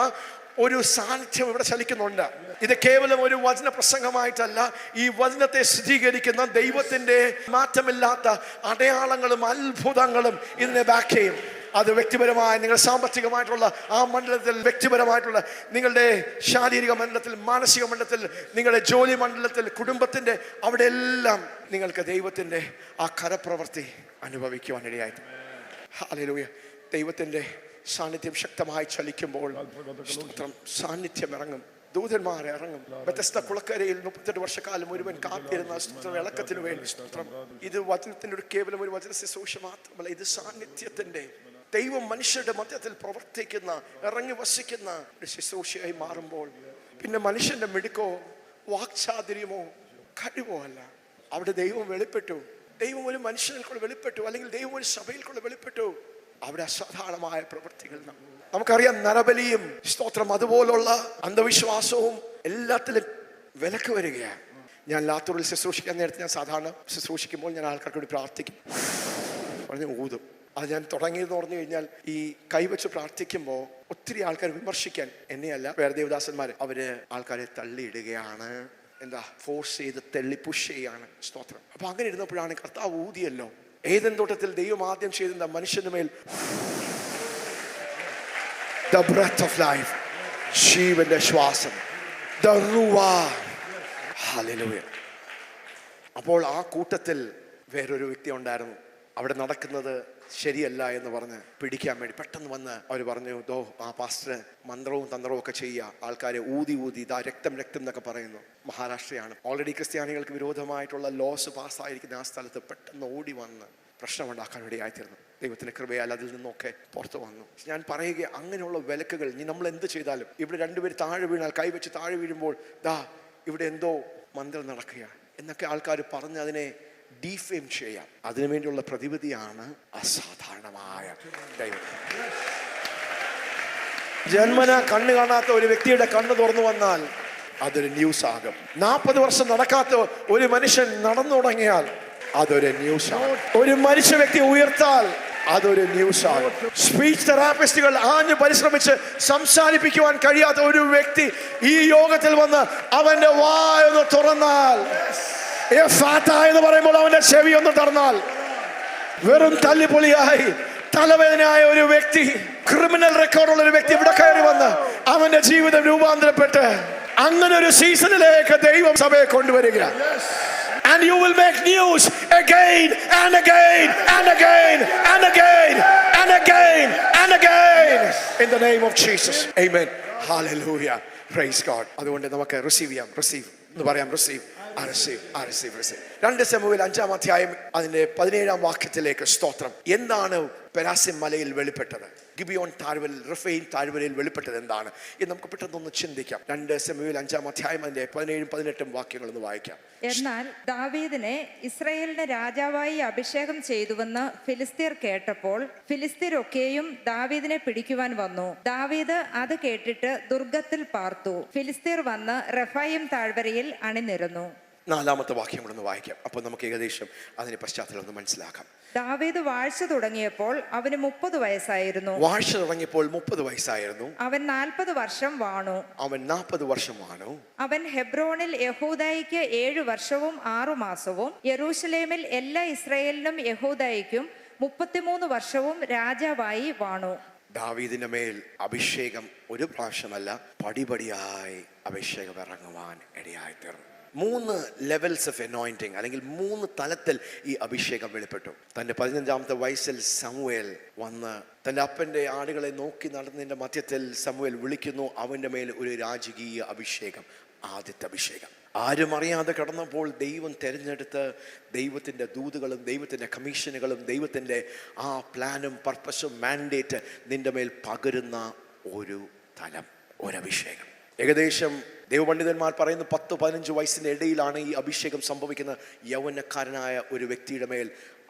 ഒരു സാന്നിധ്യം ഇവിടെ ചലിക്കുന്നുണ്ട്. ഇത് കേവലം ഒരു വചന പ്രസംഗമായിട്ടല്ല, ഈ വചനത്തെ സ്ഥിരീകരിക്കുന്ന ദൈവത്തിന്റെ മാറ്റമില്ലാത്ത അടയാളങ്ങളും അത്ഭുതങ്ങളും ഇതിനെ ബാക്ക് ചെയ്യും. അത് വ്യക്തിപരമായ നിങ്ങളുടെ സാമ്പത്തികമായിട്ടുള്ള ആ മണ്ഡലത്തിൽ, വ്യക്തിപരമായിട്ടുള്ള നിങ്ങളുടെ ശാരീരിക മണ്ഡലത്തിൽ, മാനസിക മണ്ഡലത്തിൽ, നിങ്ങളുടെ ജോലി മണ്ഡലത്തിൽ, കുടുംബത്തിന്റെ അവിടെ എല്ലാം നിങ്ങൾക്ക് ദൈവത്തിന്റെ ആ കരപ്രവൃത്തി അനുഭവിക്കുവാനിടയായി. ഹല്ലേലൂയ. ദൈവത്തിന്റെ സാന്നിധ്യം ശക്തമായി ചലിക്കുമ്പോൾ സാന്നിധ്യം ഇറങ്ങും, ദൂതന്മാർ ഇറങ്ങും. വ്യത്യസ്ത കുളക്കരയിൽ 38 വർഷക്കാലം മുഴുവൻ കാത്തിരുന്ന ഇളക്കത്തിന് വേണ്ടി സ്തോത്രം. ഇത് വചനത്തിന്റെ ഒരു കേവലം ഒരു വചന ശുശ്രൂഷ മാത്രമല്ല, ഇത് സാന്നിധ്യത്തിന്റെ, ദൈവം മനുഷ്യരുടെ മധ്യത്തിൽ പ്രവർത്തിക്കുന്ന, ഇറങ്ങി വസിക്കുന്ന ഒരു ശുശ്രൂഷയായി മാറുമ്പോൾ പിന്നെ മനുഷ്യന്റെ മിടുക്കോ വാക്ചാതുര്യമോ കഴിവോ അല്ല, അവിടെ ദൈവം വെളിപ്പെട്ടു. ദൈവം ഒരു മനുഷ്യനിൽക്കൂടെ വെളിപ്പെട്ടു, അല്ലെങ്കിൽ ദൈവം ഒരു സഭയിൽ കൂടെ വെളിപ്പെട്ടു. അവിടെ അസാധാരണമായ പ്രവൃത്തികൾ നമുക്കറിയാം. നരബലിയും സ്തോത്രം അതുപോലുള്ള അന്ധവിശ്വാസവും എല്ലാത്തിലും വിലക്ക് വരികയാണ്. ഞാൻ ലാത്തൂറിൽ ശുശ്രൂഷിക്കാൻ നേരത്തെ ഞാൻ സാധാരണ ശുശ്രൂഷിക്കുമ്പോൾ ഞാൻ ആൾക്കാർക്ക് വേണ്ടി പ്രാർത്ഥിക്കും, പറഞ്ഞ് ഊതും. അത് ഞാൻ തുടങ്ങിയതെന്ന് പറഞ്ഞു കഴിഞ്ഞാൽ, ഈ കൈവച്ച് പ്രാർത്ഥിക്കുമ്പോൾ ഒത്തിരി ആൾക്കാർ വിമർശിക്കാൻ, എന്നെയല്ല വേറെ ദേവദാസന്മാർ, അവര് ആൾക്കാരെ തള്ളിയിടുകയാണ്, എന്താ ഫോഴ്സ് ചെയ്ത് തള്ളി പുഷ് ചെയ്യാണ്. സ്തോത്രം. അപ്പൊ അങ്ങനെ ഇരുന്നപ്പോഴാണ് കർത്താവ് ഊതിയല്ലോ. ഏദൻ തോട്ടത്തിൽ ദൈവം ആദ്യം ചെയ്ത മനുഷ്യന്റെ മേൽ the breath of life, ജീവന്റെ ശ്വാസം, the ruah. Hallelujah. അപ്പോൾ ആ കൂട്ടത്തിൽ വേറൊരു വ്യക്തി ഉണ്ടായിരുന്നു. അവിടെ നടക്കുന്നത് ശരിയല്ല എന്ന് പറഞ്ഞ് പിടിക്കാൻ വേണ്ടി പെട്ടെന്ന് വന്ന് അവർ പറഞ്ഞു, ദോ ആ പാസ്റ്റർ മന്ത്രവും തന്ത്രവും ഒക്കെ ചെയ്യുക, ആൾക്കാരെ ഊതി ഇതാ രക്തം എന്നൊക്കെ പറയുന്നു. മഹാരാഷ്ട്രയാണ്. ഓൾറെഡി ക്രിസ്ത്യാനികൾക്ക് വിരോധമായിട്ടുള്ള ലോസ് പാസ്സായിരിക്കുന്ന ആ സ്ഥലത്ത് പെട്ടെന്ന് ഓടി വന്ന് പ്രശ്നമുണ്ടാക്കാൻ വേണ്ടിയായിത്തീർന്നു. ദൈവത്തിന്റെ കൃപയാൽ അതിൽ നിന്നൊക്കെ പുറത്തു വന്നു. ഞാൻ പറയുക, അങ്ങനെയുള്ള വിലക്കുകൾ ഇനി നമ്മൾ എന്ത് ചെയ്താലും, ഇവിടെ രണ്ടുപേർ താഴെ വീണാൽ, കൈവച്ച് താഴെ വീഴുമ്പോൾ ദാ ഇവിടെ എന്തോ മന്ത്രം നടക്കുക എന്നൊക്കെ ആൾക്കാർ പറഞ്ഞ് അതിനെ ഡീഫെയിം ചെയ്യാം. അതിനുവേണ്ടിയുള്ള പ്രതിവിധിയാണ് അസാധാരണമായ ദൈവം. ജന്മന കണ്ണ് കാണാത്ത ഒരു വ്യക്തിയുടെ കണ്ണ് തുറന്നു വന്നാൽ അതൊരു ന്യൂസ് ആകും. 40 വർഷം നടക്കാത്ത ഒരു മനുഷ്യൻ നടന്നു തുടങ്ങിയാൽ അതൊരു ന്യൂസ് ആകും. ഒരു മരിച്ച വ്യക്തി ഉയർത്താൽ അതൊരു ന്യൂസ് ആകും. സ്പീച്ച് തെറാപ്പിസ്റ്റുകൾ ആഞ്ഞു പരിശ്രമിച്ച് സംസാരിപ്പിക്കുവാൻ കഴിയാത്ത ഒരു വ്യക്തി ഈ യോഗത്തിൽ വന്ന് അവന്റെ വായൊന്ന് തുറന്നാൽ, എന്ന് പറയുമ്പോൾ അവന്റെ ചെവി ഒന്ന് തുറന്നാൽ, വെറും തല്ലിപ്പൊളിയായി തലവേദനയായ ഒരു വ്യക്തി, ക്രിമിനൽ റെക്കോർഡുള്ള ഒരു വ്യക്തി ഇവിടെ കയറി വന്ന് അവന്റെ ജീവിതം രൂപാന്തരപ്പെട്ട് അങ്ങനെ ഒരു സീസണിലേക്ക് ദൈവം സഭയെ കൊണ്ടുവരിക. And you will make news again and again and again and again and again and again in the name of Jesus. Amen. Hallelujah. Praise God. അതുകൊണ്ട് നമുക്ക് റിസീവ് ചെയ്യാം. റിസീവ് എന്ന് പറയാം. റിസീവ്. I receive. 2 ശമൂവേൽ 5-ാം അധ്യായം അതിന്റെ 17-ാം വാക്യത്തിലേക്ക് സ്തോത്രം. എന്താണ് പെരാസിം മലയിൽ വെളിപ്പെട്ടത്? ഗിബിയോൻ താഴ്വരയിൽ, റഫൈം താഴ്വരയിൽ വെളിപ്പെട്ടത് എന്താണ് എന്ന് നമുക്ക് പെട്ടെന്നൊന്ന് ചിന്തിക്കാം. 2 ശമൂവേൽ 5-ാം അധ്യായം അതിന്റെ 17-18 വാക്യങ്ങൾ ഒന്ന് വായിക്കാം. എന്നാൽ ദാവീദിനെ ഇസ്രായേലിന്റെ രാജാവായി അഭിഷേകം ചെയ്തുവെന്ന് ഫിലിസ്തീർ കേട്ടപ്പോൾ ഫിലിസ്തീരൊക്കെയും ദാവീദിനെ പിടിക്കുവാൻ വന്നു. ദാവീദ് അത് കേട്ടിട്ട് ദുർഗത്തിൽ പാർത്തു. ഫിലിസ്തീർ വന്ന് റഫായിം താഴ്വരയിൽ അണിനിരന്നു. 4-ാമത്തെ വാക്യം കൂടെ ഒന്ന് വായിക്കാം. അപ്പോൾ നമുക്ക് ഏകദേശം അതിന്റെ പശ്ചാത്തലം ഒന്ന് മനസ്സിലാക്കാം. ദാവീദ് വാഴ്ച തുടങ്ങിയപ്പോൾ അവന് 30 വയസ്സായിരുന്നു. വാഴ്ച തുടങ്ങിയപ്പോൾ 30 വയസ്സായിരുന്നു. അവൻ 40 വർഷം വാണു. അവൻ ഹെബ്രോണിൽ യഹൂദായിക്ക് 7 വർഷവും 6 മാസവും യെരൂശലേമിൽ എല്ലാ ഇസ്രായേലിനും യഹൂദായിക്കും 33 വർഷവും രാജാവായി വാണു. ദാവീദിന്റെ മേൽ അഭിഷേകം ഒരു പ്രാവശ്യമല്ല, പടിപടിയായി അഭിഷേകം ഇറങ്ങുവാൻ ഇടയായി തീർന്നു. 3 ലെവൽസ് ഓഫ് അനോയിന്റിങ്, അല്ലെങ്കിൽ 3 തലത്തിൽ ഈ അഭിഷേകം വെളിപ്പെട്ടു. തന്റെ 15-ാമത്തെ വയസ്സിൽ സമൂവേൽ വന്ന് തന്റെ അപ്പന്റെ ആടുകളെ നോക്കി നടന്നതിന്റെ മധ്യത്തിൽ സമൂവേൽ വിളിക്കുന്നു. അവന്റെ മേൽ ഒരു രാജകീയ അഭിഷേകം, ആദ്യത്തെ അഭിഷേകം. ആരും അറിയാതെ കടന്നപ്പോൾ ദൈവം തിരഞ്ഞെടുത്ത് ദൈവത്തിൻ്റെ ദൂതുകളും ദൈവത്തിൻ്റെ കമ്മീഷനുകളും ദൈവത്തിൻ്റെ ആ പ്ലാനും പർപ്പസും മാൻഡേറ്റ് നിന്റെ മേൽ പകരുന്ന ഒരു തലം, ഒരഭിഷേകം. ഏകദേശം ദൈവപണ്ഡിതന്മാർ പറയുന്നു 10-15 വയസ്സിൻ്റെ ഇടയിലാണ് ഈ അഭിഷേകം സംഭവിക്കുന്ന. യൗവനക്കാരനായ ഒരു വ്യക്തിയുടെ മേൽ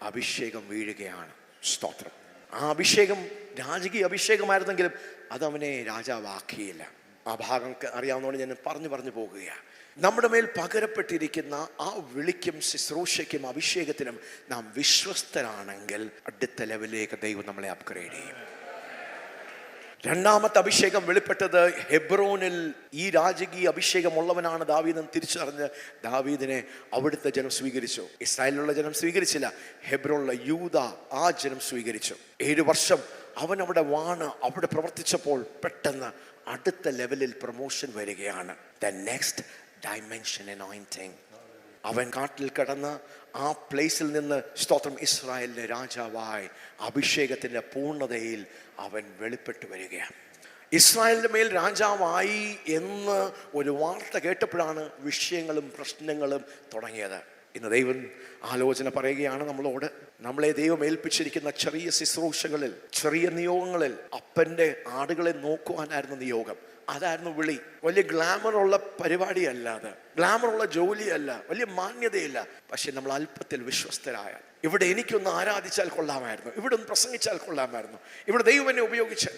അഭിഷേകം വീഴുകയാണ്. സ്തോത്രം. ആ അഭിഷേകം രാജകീയ അഭിഷേകമായിരുന്നെങ്കിലും അതവനെ രാജാവാക്കിയില്ല. ആ ഭാഗം അറിയാവുന്നതുകൊണ്ട് ഞാൻ പറഞ്ഞു പോകുകയാണ്. നമ്മുടെ മേൽ പകരപ്പെട്ടിരിക്കുന്ന ആ വിളിക്കും ശുശ്രൂഷയ്ക്കും അഭിഷേകത്തിനും നാം വിശ്വസ്തരാണെങ്കിൽ അടുത്ത ലെവലിലേക്ക് ദൈവം നമ്മളെ അപ്ഗ്രേഡ് ചെയ്യും. 2-ാമത്തെ അഭിഷേകം വെളിപ്പെട്ടത് ഹെബ്രോനിൽ. ഈ രാജകീയ അഭിഷേകമുള്ളവനാണ് ദാവീദ് തിരിച്ചറിഞ്ഞ് ദാവീദിനെ അവിടുത്തെ ജനം സ്വീകരിച്ചു. ഇസ്രായേലിലുള്ള ജനം സ്വീകരിച്ചില്ല, ഹെബ്രോനിലുള്ള യൂദ ആ ജനം സ്വീകരിച്ചു. 7 വർഷം അവൻ അവിടെ വാണ്, അവിടെ പ്രവർത്തിച്ചപ്പോൾ പെട്ടെന്ന് അടുത്ത ലെവലിൽ പ്രൊമോഷൻ വരികയാണ്. The next dimension anointing. അവൻ കാട്ടിൽ കിടന്ന് ആ പ്ലേസിൽ നിന്ന് സ്തോത്രം ഇസ്രായേലിന്റെ രാജാവായി അഭിഷേകത്തിന്റെ പൂർണ്ണതയിൽ അവൻ വെളിപ്പെട്ടു വരികയാണ്. ഇസ്രായേലിന്റെ മേൽ രാജാവായി എന്ന് ഒരു വാർത്ത കേട്ടപ്പോഴാണ് വിഷയങ്ങളും പ്രശ്നങ്ങളും തുടങ്ങിയത്. ഇന്ന് ദൈവം ആലോചന പറയുകയാണ് നമ്മളോട്. നമ്മളെ ദൈവം ഏൽപ്പിച്ചിരിക്കുന്ന ചെറിയ ശുശ്രൂഷകളിൽ, ചെറിയ നിയോഗങ്ങളിൽ അപ്പൻ്റെ ആടുകളെ നോക്കുവാനായിരുന്നു നിയോഗം. അതായിരുന്നു വിളി. വലിയ ഗ്ലാമറുള്ള പരിപാടിയല്ല, അത് ഗ്ലാമറുള്ള ജോലിയല്ല, വലിയ മാന്യതയില്ല. പക്ഷെ നമ്മൾ അല്പത്തിൽ വിശ്വസ്തരായ, ഇവിടെ എനിക്കൊന്ന് ആരാധിച്ചാൽ കൊള്ളാമായിരുന്നു, ഇവിടെ ഒന്ന് പ്രസംഗിച്ചാൽ കൊള്ളാമായിരുന്നു, ഇവിടെ ദൈവം എന്നെ ഉപയോഗിച്ച്.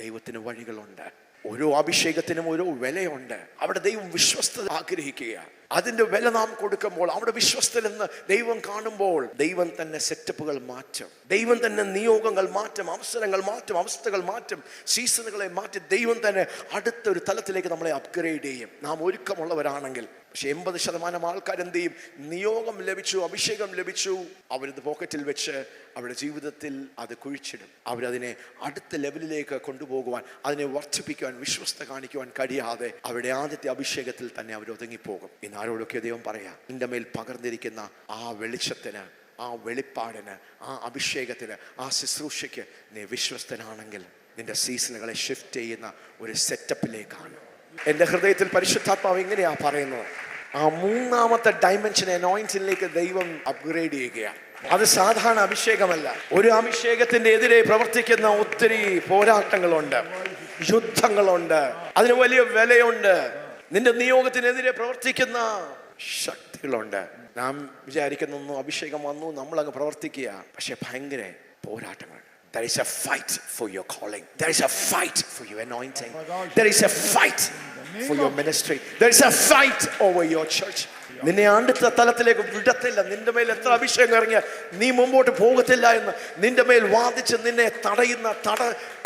ദൈവത്തിന് വഴികളുണ്ട്. ഓരോ അഭിഷേകത്തിനും ഓരോ വിലയുണ്ട്. അവിടെ ദൈവം വിശ്വസ്തത ആഗ്രഹിക്കുക. അതിന്റെ വില നാം കൊടുക്കുമ്പോൾ, അവിടെ വിശ്വസ്തനെന്ന് ദൈവം കാണുമ്പോൾ, ദൈവം തന്നെ സെറ്റപ്പുകൾ മാറ്റും, ദൈവം തന്നെ നിയോഗങ്ങൾ മാറ്റും, അവസരങ്ങൾ മാറ്റും, അവസ്ഥകൾ മാറ്റും, സീസണുകളെ മാറ്റി ദൈവം തന്നെ അടുത്തൊരു തലത്തിലേക്ക് നമ്മളെ അപ്ഗ്രേഡ് ചെയ്യും, നാം ഒരുക്കമുള്ളവരാണെങ്കിൽ. പക്ഷെ 80% ആൾക്കാർ എന്ത് ചെയ്യും? നിയോഗം ലഭിച്ചു, അഭിഷേകം ലഭിച്ചു, അവരത് പോക്കറ്റിൽ വെച്ച് അവരുടെ ജീവിതത്തിൽ അത് കുഴിച്ചിടും. അവരതിനെ അടുത്ത ലെവലിലേക്ക് കൊണ്ടുപോകുവാൻ, അതിനെ വർദ്ധിപ്പിക്കുവാൻ, വിശ്വസ്ത കാണിക്കുവാൻ കഴിയാതെ അവരുടെ ആദ്യത്തെ അഭിഷേകത്തിൽ തന്നെ അവർ ഒതുങ്ങിപ്പോകും. ഇന്ന് ആരോടൊക്കെ ദൈവം പറയാം, നിന്റെ മേൽ പകർന്നിരിക്കുന്ന ആ വെളിച്ചത്തിന്, ആ വെളിപ്പാടിന്, ആ അഭിഷേകത്തിന്, ആ ശുശ്രൂഷയ്ക്ക് നീ വിശ്വസ്തനാണെങ്കിൽ നിന്റെ സീസണുകളെ ഷിഫ്റ്റ് ചെയ്യുന്ന ഒരു സെറ്റപ്പിലേക്കാണ്. എൻ്റെ ഹൃദയത്തിൽ പരിശുദ്ധാത്മാവ് ഇങ്ങനെയാ പറയുന്നത്. ആ 3-ാമത്തെ ഡൈമെൻഷൻ അനോയിന്റിംഗിലേക്ക് ദൈവം അപ്ഗ്രേഡ് ചെയ്യുകയാണ്. അത് സാധാരണ അഭിഷേകമല്ല. ഒരു അഭിഷേകത്തിന്റെ എതിരെ പ്രവർത്തിക്കുന്ന ഒത്തിരി പോരാട്ടങ്ങളുണ്ട്, യുദ്ധങ്ങളുണ്ട്, അതിന് വലിയ വിലയുണ്ട്. നിന്റെ നിയോഗത്തിനെതിരെ പ്രവർത്തിക്കുന്ന ശക്തികളുണ്ട്. നാം വിചാരിക്കുന്ന അഭിഷേകം വന്നു, നമ്മളങ്ങ് പ്രവർത്തിക്കുക. പക്ഷെ ഭയങ്കര പോരാട്ടങ്ങളുണ്ട്. There is a fight for your calling. There is a fight for your anointing. There is a fight for your ministry. There is a fight over your church. നിന്നെ അടുത്ത തലത്തിലേക്ക് വിടത്തില്ല. നിന്റെ മേൽ എത്ര അഭിഷേകം ഇറങ്ങിയ നീ മുമ്പോട്ട് പോകത്തില്ല എന്ന് നിന്റെ മേൽ വാദിച്ച് നിന്നെ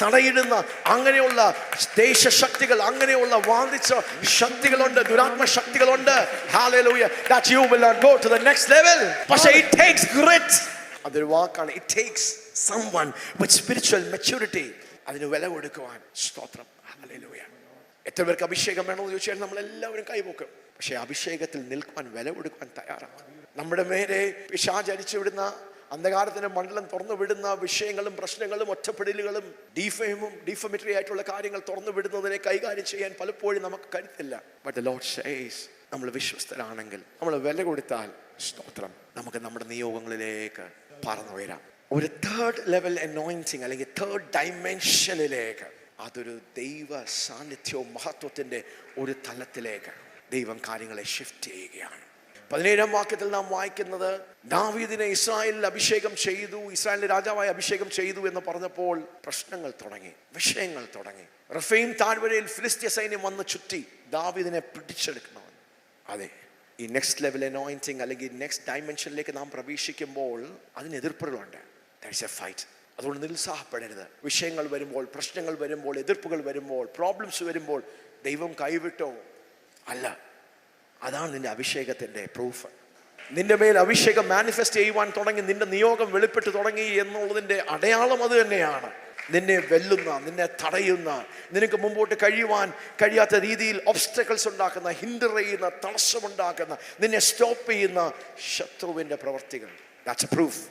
തടയിടുന്ന അങ്ങനെയുള്ള ദേശശക്തികൾ, അങ്ങനെയുള്ള വാദിച്ച ശക്തികളുണ്ട്, ദുരാത്മ ശക്തികളുണ്ട്. Hallelujah, that you will not go to the next level. പക്ഷേ it takes grit. അതൊരു വാക്കാണ്. It takes someone with spiritual maturity. അതിന് വില കൊടുക്കുവാൻ. സ്തോത്രം. ഹല്ലേലൂയ. എത്ര പേർക്ക് അഭിഷേകം വേണമെന്ന് ചോദിച്ചാൽ നമ്മളെല്ലാവരും കൈപോക്കും. പക്ഷെ അഭിഷേകത്തിൽ നിൽക്കുവാൻ, വില കൊടുക്കുവാൻ തയ്യാറാണ്. നമ്മുടെ മേലെ പിശാച് അടിച്ചുവിടുന്ന, അന്ധകാരത്തിന്റെ മണ്ഡലം തുറന്നു വിടുന്ന വിഷയങ്ങളും പ്രശ്നങ്ങളും ഒറ്റപ്പെടലുകളും ഡിഫമറ്ററി ആയിട്ടുള്ള കാര്യങ്ങൾ തുറന്നു വിടുന്നതിനെ കൈകാര്യം ചെയ്യാൻ പലപ്പോഴും നമുക്ക് കരുത്തില്ല. ബട്ട് ദി ലോർഡ് സേസ്, നമ്മൾ വിശ്വസ്തരാണെങ്കിൽ, നമ്മൾ വില കൊടുത്താൽ, സ്തോത്രം, നമുക്ക് നമ്മുടെ നിയോഗങ്ങളിലേക്ക് പറന്നു വരാം. ഒരു 3rd ലെവൽ അനോയിന്റിംഗ് അല്ലെങ്കിൽ 3rd ഡൈമെൻഷനിലേക്ക്, അതൊരു ദൈവ സാന്നിധ്യവും മഹത്വത്തിന്റെ ഒരു തലത്തിലേക്ക് ദൈവം കാര്യങ്ങളെ ഷിഫ്റ്റ് ചെയ്യുകയാണ്. 17-ാം വാക്യത്തിൽ നാം വായിക്കുന്നത്, ദാവീദിനെ ഇസ്രായേലിൽ അഭിഷേകം ചെയ്തു, ഇസ്രായേലിന്റെ രാജാവായി അഭിഷേകം ചെയ്തു എന്ന് പറഞ്ഞപ്പോൾ പ്രശ്നങ്ങൾ തുടങ്ങി, വിഷയങ്ങൾ തുടങ്ങി. റഫീം താഴ്വരയിൽ ഫിലിസ്ത്യ സൈന്യം വന്ന് ചുറ്റി ദാവീദിനെ പിടിച്ചെടുക്കണമെന്ന്. അതെ, ഈ നെക്സ്റ്റ് ലെവൽ അനോയിന്റിങ് അല്ലെങ്കിൽ നെക്സ്റ്റ് ഡയമെൻഷനിലേക്ക് നാം പ്രവേശിക്കുമ്പോൾ അതിന് എതിർപ്പുകളുണ്ട്. That is a fight. അതുകൊണ്ട് നിരുത്സാഹപ്പെടരുത്. വിഷയങ്ങൾ വരുമ്പോൾ, പ്രശ്നങ്ങൾ വരുമ്പോൾ, എതിർപ്പുകൾ വരുമ്പോൾ, പ്രോബ്ലംസ് വരുമ്പോൾ ദൈവം കൈവിട്ടോ? അല്ല. അതാണ് നിന്റെ അഭിഷേകത്തിന്റെ പ്രൂഫ്. നിന്റെ മേൽ അഭിഷേകം മാനിഫെസ്റ്റ് ചെയ്യുവാൻ തുടങ്ങി, നിന്റെ നിയോഗം വെളിപ്പെട്ട് തുടങ്ങി എന്നുള്ളതിന്റെ അടയാളം അത് തന്നെയാണ്. നിന്നെ വെല്ലുന്ന, നിന്നെ തടയുന്ന, നിനക്ക് മുമ്പോട്ട് കഴിയുവാൻ കഴിയാത്ത രീതിയിൽ ഒബ്സ്റ്റക്കിൾസ് ഉണ്ടാക്കുന്ന, ഹിൻഡർ ചെയ്യുന്ന, തടസ്സമുണ്ടാക്കുന്ന, നിന്നെ സ്റ്റോപ്പ് ചെയ്യുന്ന ശത്രുവിന്റെ പ്രവർത്തികൾ. That's A proof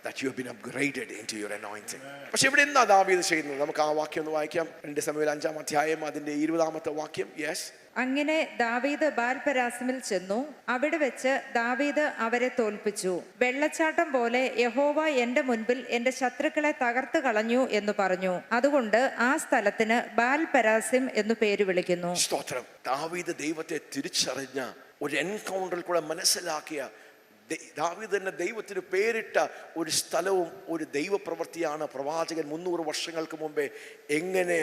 that you have been upgraded into your anointing. പക്ഷെ ഇവിടെ എന്താ ദാവീദ് ചെയ്യുന്നത്? നമുക്ക് ആ വാക്യം ഒന്ന് വായിക്കാം. 2 ശമൂവേൽ 5-ാം അധ്യായം അതിന്റെ 20-ാമത്തെ വാക്യം. യെസ്. അങ്ങനെ ദാവീദ് ബാൽപെരാസിമിൽ ചെന്നു. അവിടെ വെച്ച് ദാവീദ് അവരെ തോൽപ്പിച്ചു. വെള്ളച്ചാട്ടം പോലെ യഹോവ എന്റെ മുൻപിൽ എന്റെ ശത്രുക്കളെ തകർത്ത് കളഞ്ഞു എന്ന് പറഞ്ഞു. അതുകൊണ്ട് ആ സ്ഥലത്തിന് ബാൽപെരാസിം എന്നു പേര് വിളിക്കുന്നു. സ്തോത്രം. ദാവീദ് ദൈവത്തെ തിരിച്ചറിഞ്ഞ ഒരു എൻകൗണ്ടറിൽ കൂടെ മനസ്സിലാക്കിയ, ദാവീദ് തന്നെ ദൈവത്തിന് പേരിട്ട ഒരു സ്ഥലവും ഒരു ദൈവപ്രവൃത്തിയാണ്. പ്രവാചകൻ 300 വർഷങ്ങൾക്ക് മുമ്പേ എങ്ങനെ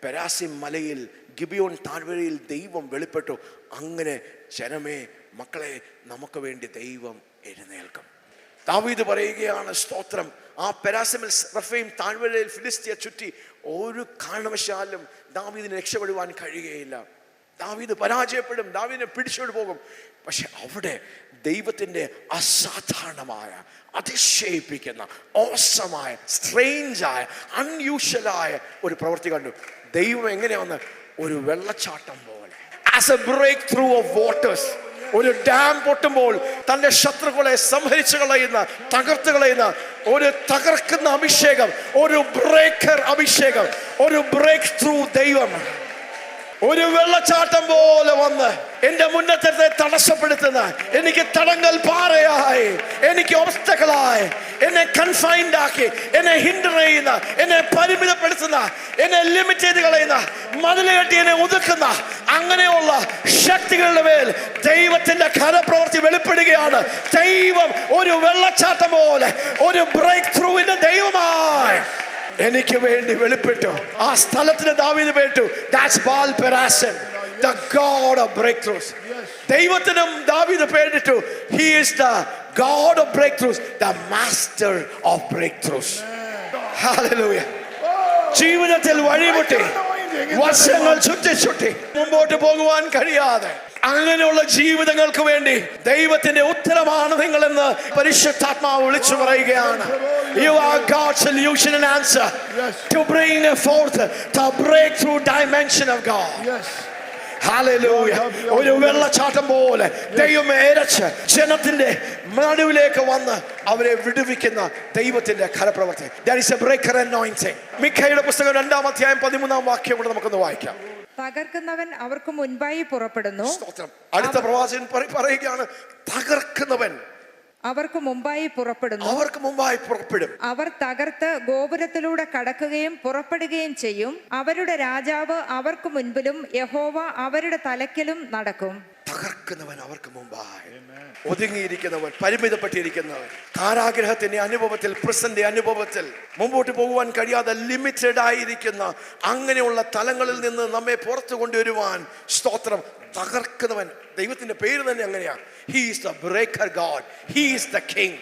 പെരാസിം മലയിൽ, ഗിബിയോൻ താഴ്വരയിൽ ദൈവം വെളിപ്പെട്ടു, അങ്ങനെ ജനമേ, മക്കളെ, നമുക്ക് വേണ്ടി ദൈവം എഴുന്നേൽക്കും. ദാവീദ് പറയുകയാണ്, സ്തോത്രം, ആ പെരാസിമിൽ റഫീം താഴ്വരയിൽ ഫിലിസ്തീനെ ചുറ്റി ഒരു കാരണവശാലും ദാവീദിന് രക്ഷപ്പെടുവാൻ കഴിയുകയില്ല. ദാവീദ് പരാജയപ്പെടും, ദാവീദിനെ പിടിച്ചോണ്ട് പോകും. പക്ഷെ അവിടെ ദൈവത്തിൻ്റെ അസാധാരണമായ, അതിശയിപ്പിക്കുന്ന, ഓസമായ, സ്ട്രേഞ്ചായ, അൺയൂഷ്വലായ ഒരു പ്രവൃത്തി കണ്ടു. ദൈവം എങ്ങനെയാന്ന്? ഒരു വെള്ളച്ചാട്ടം പോലെ, as a breakthrough of waters. ഒരു ഡാം പൊട്ടുമ്പോൾ തന്റെ ശത്രുക്കളെ സംഹരിച്ചു കളയുന്ന, തകർത്ത് കളയുന്ന ഒരു തകർക്കുന്ന അഭിഷേകം, ഒരു ബ്രേക്കർ അഭിഷേകം, ഒരു ബ്രേക്ക് ത്രൂ ദൈവം ഒരു വെള്ളച്ചാട്ടം പോലെ വന്ന് എന്റെ മുന്നത്തെ തടസ്സപ്പെടുത്തുന്ന, എനിക്ക് തടങ്കൽ പാറയായി, എനിക്ക് ഒബ്സ്റ്റക്കിളായി, എന്നെ കൺഫൈൻഡ് ആക്കി, എന്നെ ഹിൻഡർ ചെയ്യുന്ന, എന്നെ പരിമിതപ്പെടുത്തുന്ന, എന്നെ ലിമിറ്റ് ചെയ്ത് കളയുന്ന, മതില് കെട്ടി എന്നെ ഒതുക്കുന്ന അങ്ങനെയുള്ള ശക്തികളുടെ മേൽ ദൈവത്തിന്റെ കരപ്രവൃത്തി വെളിപ്പെടുകയാണ്. ദൈവം ഒരു വെള്ളച്ചാട്ടം പോലെ, ഒരു ബ്രേക്ക് ത്രൂവിന്റെ ദൈവമായി എനിക്ക് വേണ്ടി വെളിപ്പെട്ടു. ആ സ്ഥലത്തിന് ദാവീദ് പേരിട്ടു, that's Baal Perasim, the God of breakthroughs. ദൈവത്തിനും ദാവീദ് പേരിട്ടു, he is the God of breakthroughs, the master of breakthroughs. Hallelujah. ജീവിതത്തിൽ വഴിമുട്ടി, വർഷങ്ങൾ ചുറ്റി മുമ്പോട്ട് പോകുവാൻ കഴിയാതെ അങ്ങനെയുള്ള ജീവിതങ്ങൾക്ക് വേണ്ടി ദൈവത്തിന്റെ ഉത്തരമാണ് നിങ്ങളെന്ന് പരിശുദ്ധാത്മാവ് വിളിച്ചു പറയുകയാണ്. You are God's solution and answer to bring forth the breakthrough dimension of God. Hallelujah. ഒരു വെള്ളച്ചാട്ടം പോലെ ദൈവം ഇരച്ച് ജനത്തിന്റെ നടുവിലേക്ക് വന്ന് അവരെ വിടുവിക്കുന്ന ദൈവത്തിന്റെ കരപ്രവൃത്തി. That is a breaker anointing. മിഖയുടെ പുസ്തകം 2-ാം അധ്യായം 13-ാം വാക്യം കൂടെ നമുക്കൊന്ന് വായിക്കാം. തകർക്കുന്നവൻ അവർക്ക് മുൻപായി പുറപ്പെടുന്നു. അടുത്ത പ്രവാചകൻ പറയുകയാണ്, തകർക്കുന്നവൻ അവർക്ക് മുമ്പായി പുറപ്പെടുന്നു. അവർക്ക് മുമ്പായി പുറപ്പെടും. അവർ തകർത്ത് ഗോപുരത്തിലൂടെ കടക്കുകയും പുറപ്പെടുകയും ചെയ്യും. അവരുടെ രാജാവ് അവർക്ക് മുൻപിലും യഹോവ അവരുടെ തലയ്ക്കലും നടക്കും. തകർക്കുന്നവൻ അവർക്ക് മുമ്പായി, ഒതുങ്ങിയിരിക്കുന്നവൻ, പരിമിതപ്പെട്ടിരിക്കുന്നവൻ, കാരാഗ്രഹത്തിന്റെ അനുഭവത്തിൽ, പ്രസന്റ് അനുഭവത്തിൽ മുമ്പോട്ട് പോകുവാൻ കഴിയാതെ ലിമിറ്റഡ് ആയിരിക്കുന്ന അങ്ങനെയുള്ള തലങ്ങളിൽ നിന്ന് നമ്മെ പുറത്തു കൊണ്ടുവരുവാൻ, സ്തോത്രം, തകർക്കുന്നവൻ. ദൈവത്തിന്റെ പേര് തന്നെ അങ്ങനെയാ. He is the breaker God. He is the king.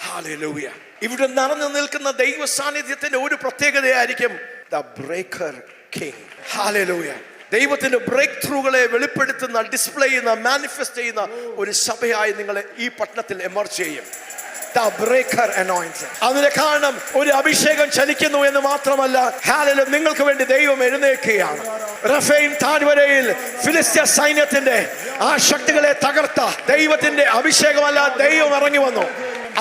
Hallelujah. ഇവിടെ നിറഞ്ഞു നിൽക്കുന്ന ദൈവ സാന്നിധ്യത്തിന്റെ ഒരു പ്രത്യേകതയായിരിക്കും the breaker king. Hallelujah. ദൈവത്തിന്റെ ബ്രേക്ക് ത്രൂകളെ വെളിപ്പെടുത്തുന്ന, ഡിസ്പ്ലേ ചെയ്യുന്ന, മാനിഫെസ്റ്റ് ചെയ്യുന്ന ഒരു സഭയായി നിങ്ങൾ ഈ പട്ടണത്തിൽ എമർജ് ചെയ്യും. The breaker anointing. അതിന് കാരണം ഒരു അഭിഷേകം ചലിക്കുന്നു എന്ന് മാത്രമല്ല, ഹാലലൂയ, നിങ്ങൾക്ക് വേണ്ടി ദൈവം എഴുന്നേൽക്കുകയാണ്. റഫീം താഴ്വരയിൽ ഫിലിസ്ത്യ സൈന്യത്തിന്റെ ആ ശക്തികളെ തകർത്ത ദൈവത്തിന്റെ അഭിഷേകമല്ല, ദൈവം ഇറങ്ങി വന്നു.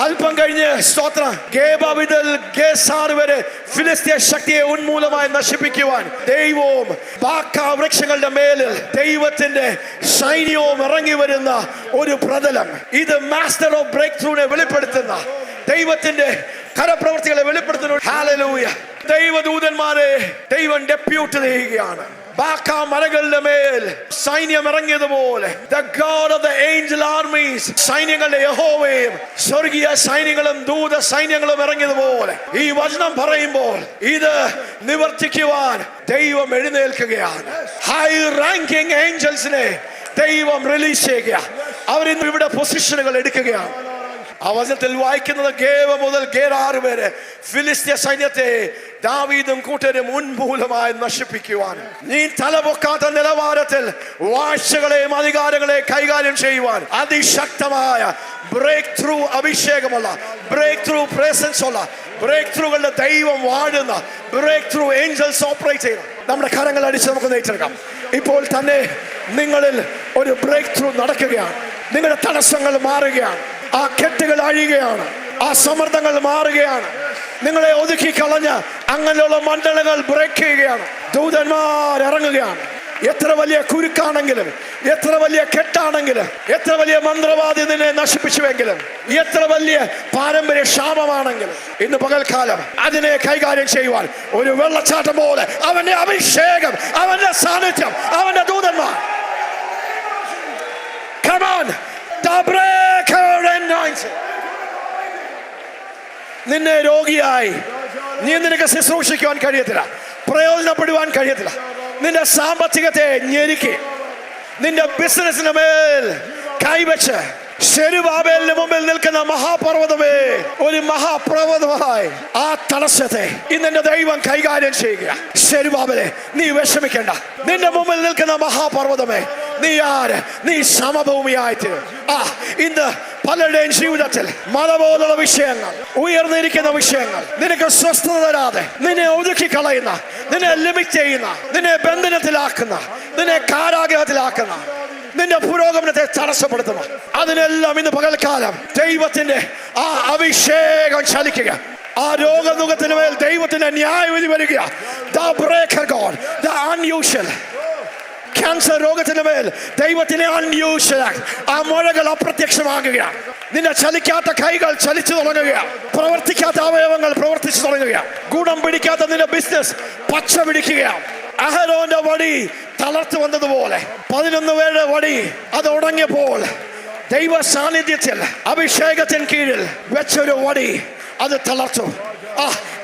അല്പം കഴിഞ്ഞ്, സ്തോത്രം, ഗേബ മുതൽ ഗേസാർ വരെ ഫിലിസ്തീയ ശക്തിയെ ഉന്മൂലമായി നശിപ്പിക്കുവാൻ ദൈവവും ബാക്ക വൃക്ഷങ്ങളുടെ മേലിൽ ദൈവത്തിന്റെ സൈന്യവും ഇറങ്ങി വരുന്ന ഒരു പ്രതലം. ഇത് മാസ്റ്റർ ഓഫ് ബ്രേക്ക് ത്രൂവിനെ വെളിപ്പെടുത്തുന്ന, ദൈവത്തിന്റെ കരപ്രവൃത്തികളെ വെളിപ്പെടുത്തുന്നു. ഹല്ലേലൂയ. ദൈവദൂതന്മാരെ ദൈവം ഡെപ്യൂട്ട് ചെയ്യുകയാണ്. ബാക്ക മലകളുടെ മേൽ സൈന്യം ഇറങ്ങിയതുപോലെ the God of the angel armies, സൈന്യങ്ങളുടെ യഹോവയും സ്വർഗീയ സൈന്യങ്ങളും ദൂത സൈന്യങ്ങളും ഇറങ്ങിയതുപോലെ ഈ വചനം പറയുമ്പോൾ ഇത് നിവർത്തിക്കുവാൻ ദൈവം എഴുന്നേൽക്കുകയാണ്. ഹൈ റാങ്കിങ് ഏഞ്ചൽസിനെ ദൈവം റിലീസ് ചെയ്യുക. അവരിന്ന് ഇവിടെ പൊസിഷനുകൾ എടുക്കുകയാണ്. ആ വചനത്തിൽ വായിക്കുന്നത് ഗേവ മുതൽ ഗേറാറ് വരെ ഫിലിസ്ത്യ സൈന്യത്തെ ദാവീദും കൂട്ടരും ഉന്മൂലമായി നശിപ്പിക്കുവാൻ, നീ തലപൊക്കാത്ത നിലവാരത്തിൽ വാഴ്ചകളെയും അധികാരങ്ങളെയും കൈകാര്യം ചെയ്യുവാൻ അതിശക്തമായ ബ്രേക്ക് ത്രൂ അഭിഷേകമുള്ള, ബ്രേക്ക് ത്രൂ പ്രസൻസ് ഉള്ള, ബ്രേക്ക് ത്രൂകളുടെ ദൈവം വാഴുന്ന, ബ്രേക്ക് ത്രൂ ഏഞ്ചൽസ് ഓപ്പറേറ്റ് ചെയ്യുന്ന നമ്മുടെ കരങ്ങൾ അടിച്ച് നമുക്ക് നയിച്ചെടുക്കാം. ഇപ്പോൾ തന്നെ നിങ്ങളിൽ ഒരു ബ്രേക്ക് ത്രൂ നടക്കുകയാണ്. നിങ്ങളുടെ തടസ്സങ്ങൾ മാറുകയാണ്, ആ കെട്ടുകൾ അഴിയുകയാണ്, ആ സമ്മർദ്ദങ്ങൾ മാറുകയാണ്. നിങ്ങളെ ഒതുക്കി കളഞ്ഞ് അങ്ങനെയുള്ള മണ്ഡലങ്ങൾ ബ്രേക്ക് ചെയ്യുകയാണ്. ദൂതന്മാർ ഇറങ്ങുകയാണ്. എത്ര വലിയ കുരുക്കാണെങ്കിലും, എത്ര വലിയ കെട്ടാണെങ്കിലും, എത്ര വലിയ മന്ത്രവാദി നിന്നെ നശിപ്പിച്ചുവെങ്കിലും, എത്ര വലിയ പാരമ്പര്യ ക്ഷാമമാണെങ്കിലും, ഇന്ന് പകൽക്കാലം അതിനെ കൈകാര്യം ചെയ്യുവാൻ ഒരു വെള്ളച്ചാട്ടം പോലെ അവന്റെ അഭിഷേകം, അവന്റെ സാന്നിധ്യം, അവന്റെ ദൂതന്മാർ. Come on, the breaker anointing. നിന്നെ രോഗിയായി നിനക്ക് ശുശ്രൂഷിക്കുവാൻ കഴിയത്തില്ല, പ്രയോജനപ്പെടുവാൻ കഴിയത്തില്ല. നിന്റെ സാമ്പത്തികത്തെ ഞെരുക്കി, നിന്റെ ബിസിനസിന് മേൽ കൈവച്ച് ശെരുബാബേലിന് മുമ്പിൽ നിൽക്കുന്ന മഹാപർവ്വതമേ, ഒരു മഹാപർവ്വതമായി ആ തടസ്സത്തെ ഇന്ന് ദൈവം കൈകാര്യം ചെയ്യുക. ശെരുബാബേലേ, നീ വിഷമിക്കേണ്ട. നിന്റെ മുമ്പിൽ നിൽക്കുന്ന മഹാപർവ്വതമേ, നീ ആര്? നീ സമഭൂമിയായിട്ട്. ഇന്ന് പലരുടെയും ജീവിതത്തിൽ മല പോലുള്ള വിഷയങ്ങൾ, ഉയർന്നിരിക്കുന്ന വിഷയങ്ങൾ, നിനക്ക് സ്വസ്ഥത തരാതെ നിന്നെ ഒതുക്കി കളയുന്ന, നിന്നെ ലിമിറ്റ് ചെയ്യുന്ന, നിന്നെ ബന്ധനത്തിലാക്കുന്ന, നിന്നെ കാരാഗ്രഹത്തിലാക്കുന്ന, നിന്റെ പുരോഗമനത്തെ തടസ്സപ്പെടുത്തുന്നു, അതിനെല്ലാം ഇന്ന് പകൽക്കാലം ദൈവത്തിന്റെ ആ അഭിഷേകം ചലിക്കുക. ആ രോഗമുഖത്തിന് മേൽ ദൈവത്തിന്റെ ന്യായവിധി വരിക. The breaker God, the unusual. Cancer രോഗത്തിന് മേൽ ദൈവത്തിനെ അൺയൂഷ്വൽ, ആ മുഴകൾ അപ്രത്യക്ഷമാകുകയാണ്. നിന്നെ ചലിക്കാത്ത കൈകൾ ചലിച്ചു തുടങ്ങുകയാണ്. പ്രവർത്തിക്കാത്ത അവയവങ്ങൾ പ്രവർത്തിച്ചു തുടങ്ങുകയാണ്. ഗുണം പിടിക്കാത്ത നിന്റെ ബിസിനസ് പച്ച പിടിക്കുകയാണ്. അഹരോന്റെ വടി തളർത്തു വന്നതുപോലെ 11 പേരുടെ വടി അത് ഉടങ്ങിയപ്പോൾ ദൈവ സാന്നിധ്യത്തിൽ അഭിഷേകത്തിന് കീഴിൽ വെച്ചൊരു വടി അത് തളർത്തു.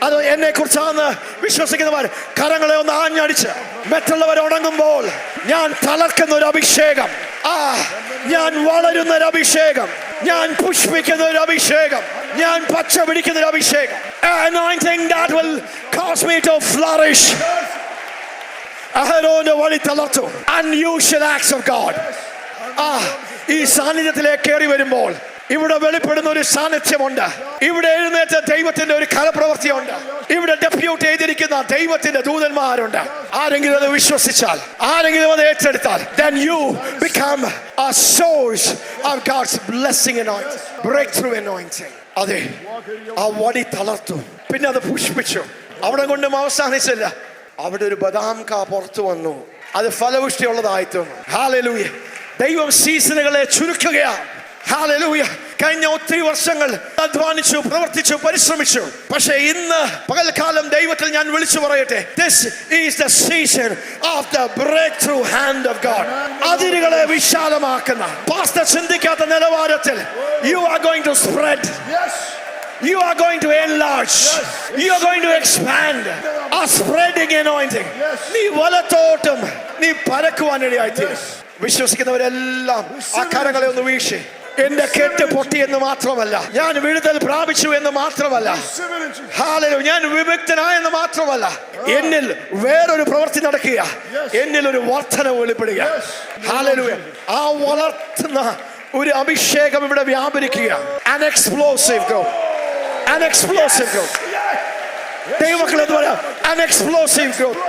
അത് എന്നെ കുറിച്ചാണ് വിശ്വസിക്കുന്നവർ കരങ്ങളെ ഒന്ന് ആഞ്ഞടിച്ച്, മറ്റുള്ളവർ ഉണങ്ങുമ്പോൾ ഞാൻ തളർക്കുന്ന ഒരു അഭിഷേകം, ഞാൻ വളരുന്ന ഒരു അഭിഷേകം, ഞാൻ പുഷ്പിക്കുന്ന ഒരു അഭിഷേകം, ഞാൻ പച്ച പിടിക്കുന്ന ഒരു അഭിഷേകം. Anointing that will cause me to flourish. അഹരോന്റെ വഴി തളർത്തു. Unusual acts of God. ഈ സാന്നിധ്യത്തിലേക്ക് കയറി വരുമ്പോൾ ഇവിടെ വെളിപ്പെടുന്ന ഒരു സാന്നിധ്യമുണ്ട്. ഇവിടെ എഴുന്നേറ്റ ദൈവത്തിന്റെ ഒരു കലപ്രവൃത്തിയുണ്ട്. ഇവിടെ ഡെപ്യൂട്ട് ചെയ്തിരിക്കുന്ന ദൈവത്തിന്റെ ദൂതന്മാരുണ്ട്. ആരെങ്കിലും അത് വിശ്വസിച്ചാൽ, ആരെങ്കിലും അത് ഏറ്റെടുത്താൽ, then you become a source of God's blessing anointing, breakthrough anointing. അതെ, ആ വടി തളർത്തു, പിന്നെ അത് പുഷ്പിച്ചു. അവിടെ കൊണ്ടും അവസാനിച്ചില്ല. അവിടെ ഒരു ബദാം കാ പുറത്തു വന്നു. അത് ഫലപുഷ്ടിയുള്ളതായി തീർന്നു. ഹല്ലേലൂയ. ദൈവം സീസണുകളെ ചുരുക്കുകയാണ്. ഹല്ലേലൂയ. കഴിഞ്ഞ ഒത്തിരി വർഷങ്ങൾ അധ്വാനിച്ചു, പ്രവർത്തിച്ചു, പരിശ്രമിച്ചു. പക്ഷേ ഇന്ന് പകൽക്കാലം ദൈവത്തിൽ ഞാൻ വിളിച്ചു പറയട്ടെ, this is the season of the breakthrough hand of God. അതിരുകളെ വിശാലമാക്കുന്ന, പാസ്റ്റർ ചിന്തിക്കാത്ത നിലവാരത്തിൽ you are going to spread. You are going to enlarge. You are going to expand. A spreading anointing. നീ വലത്തോട്ടും നീ പരക്കുവാനിടയായി. വിശ്വസിക്കുന്നവരെല്ലാം ആ കരങ്ങളെ ഒന്ന് വീശി, എന്റെ കെട്ട് പൊട്ടി എന്ന് മാത്രമല്ല, ഞാൻ വിടുതൽ പ്രാപിച്ചു എന്ന് മാത്രമല്ല, ഹല്ലേലൂയ, ഞാൻ വിമുക്തനായെന്ന് മാത്രമല്ല, എന്നിൽ വേറൊരു പ്രവൃത്തി നടക്കുക, എന്നിൽ ഒരു വർധന വെളിപ്പെടുക. ഹല്ലേലൂയ. ആ വളർത്തുന്ന ഒരു അഭിഷേകം ഇവിടെ വ്യാപരിക്കുക. An explosive growth. An explosive growth. ദൈവമക്കളെ എന്ന് പറയാം, an explosive growth.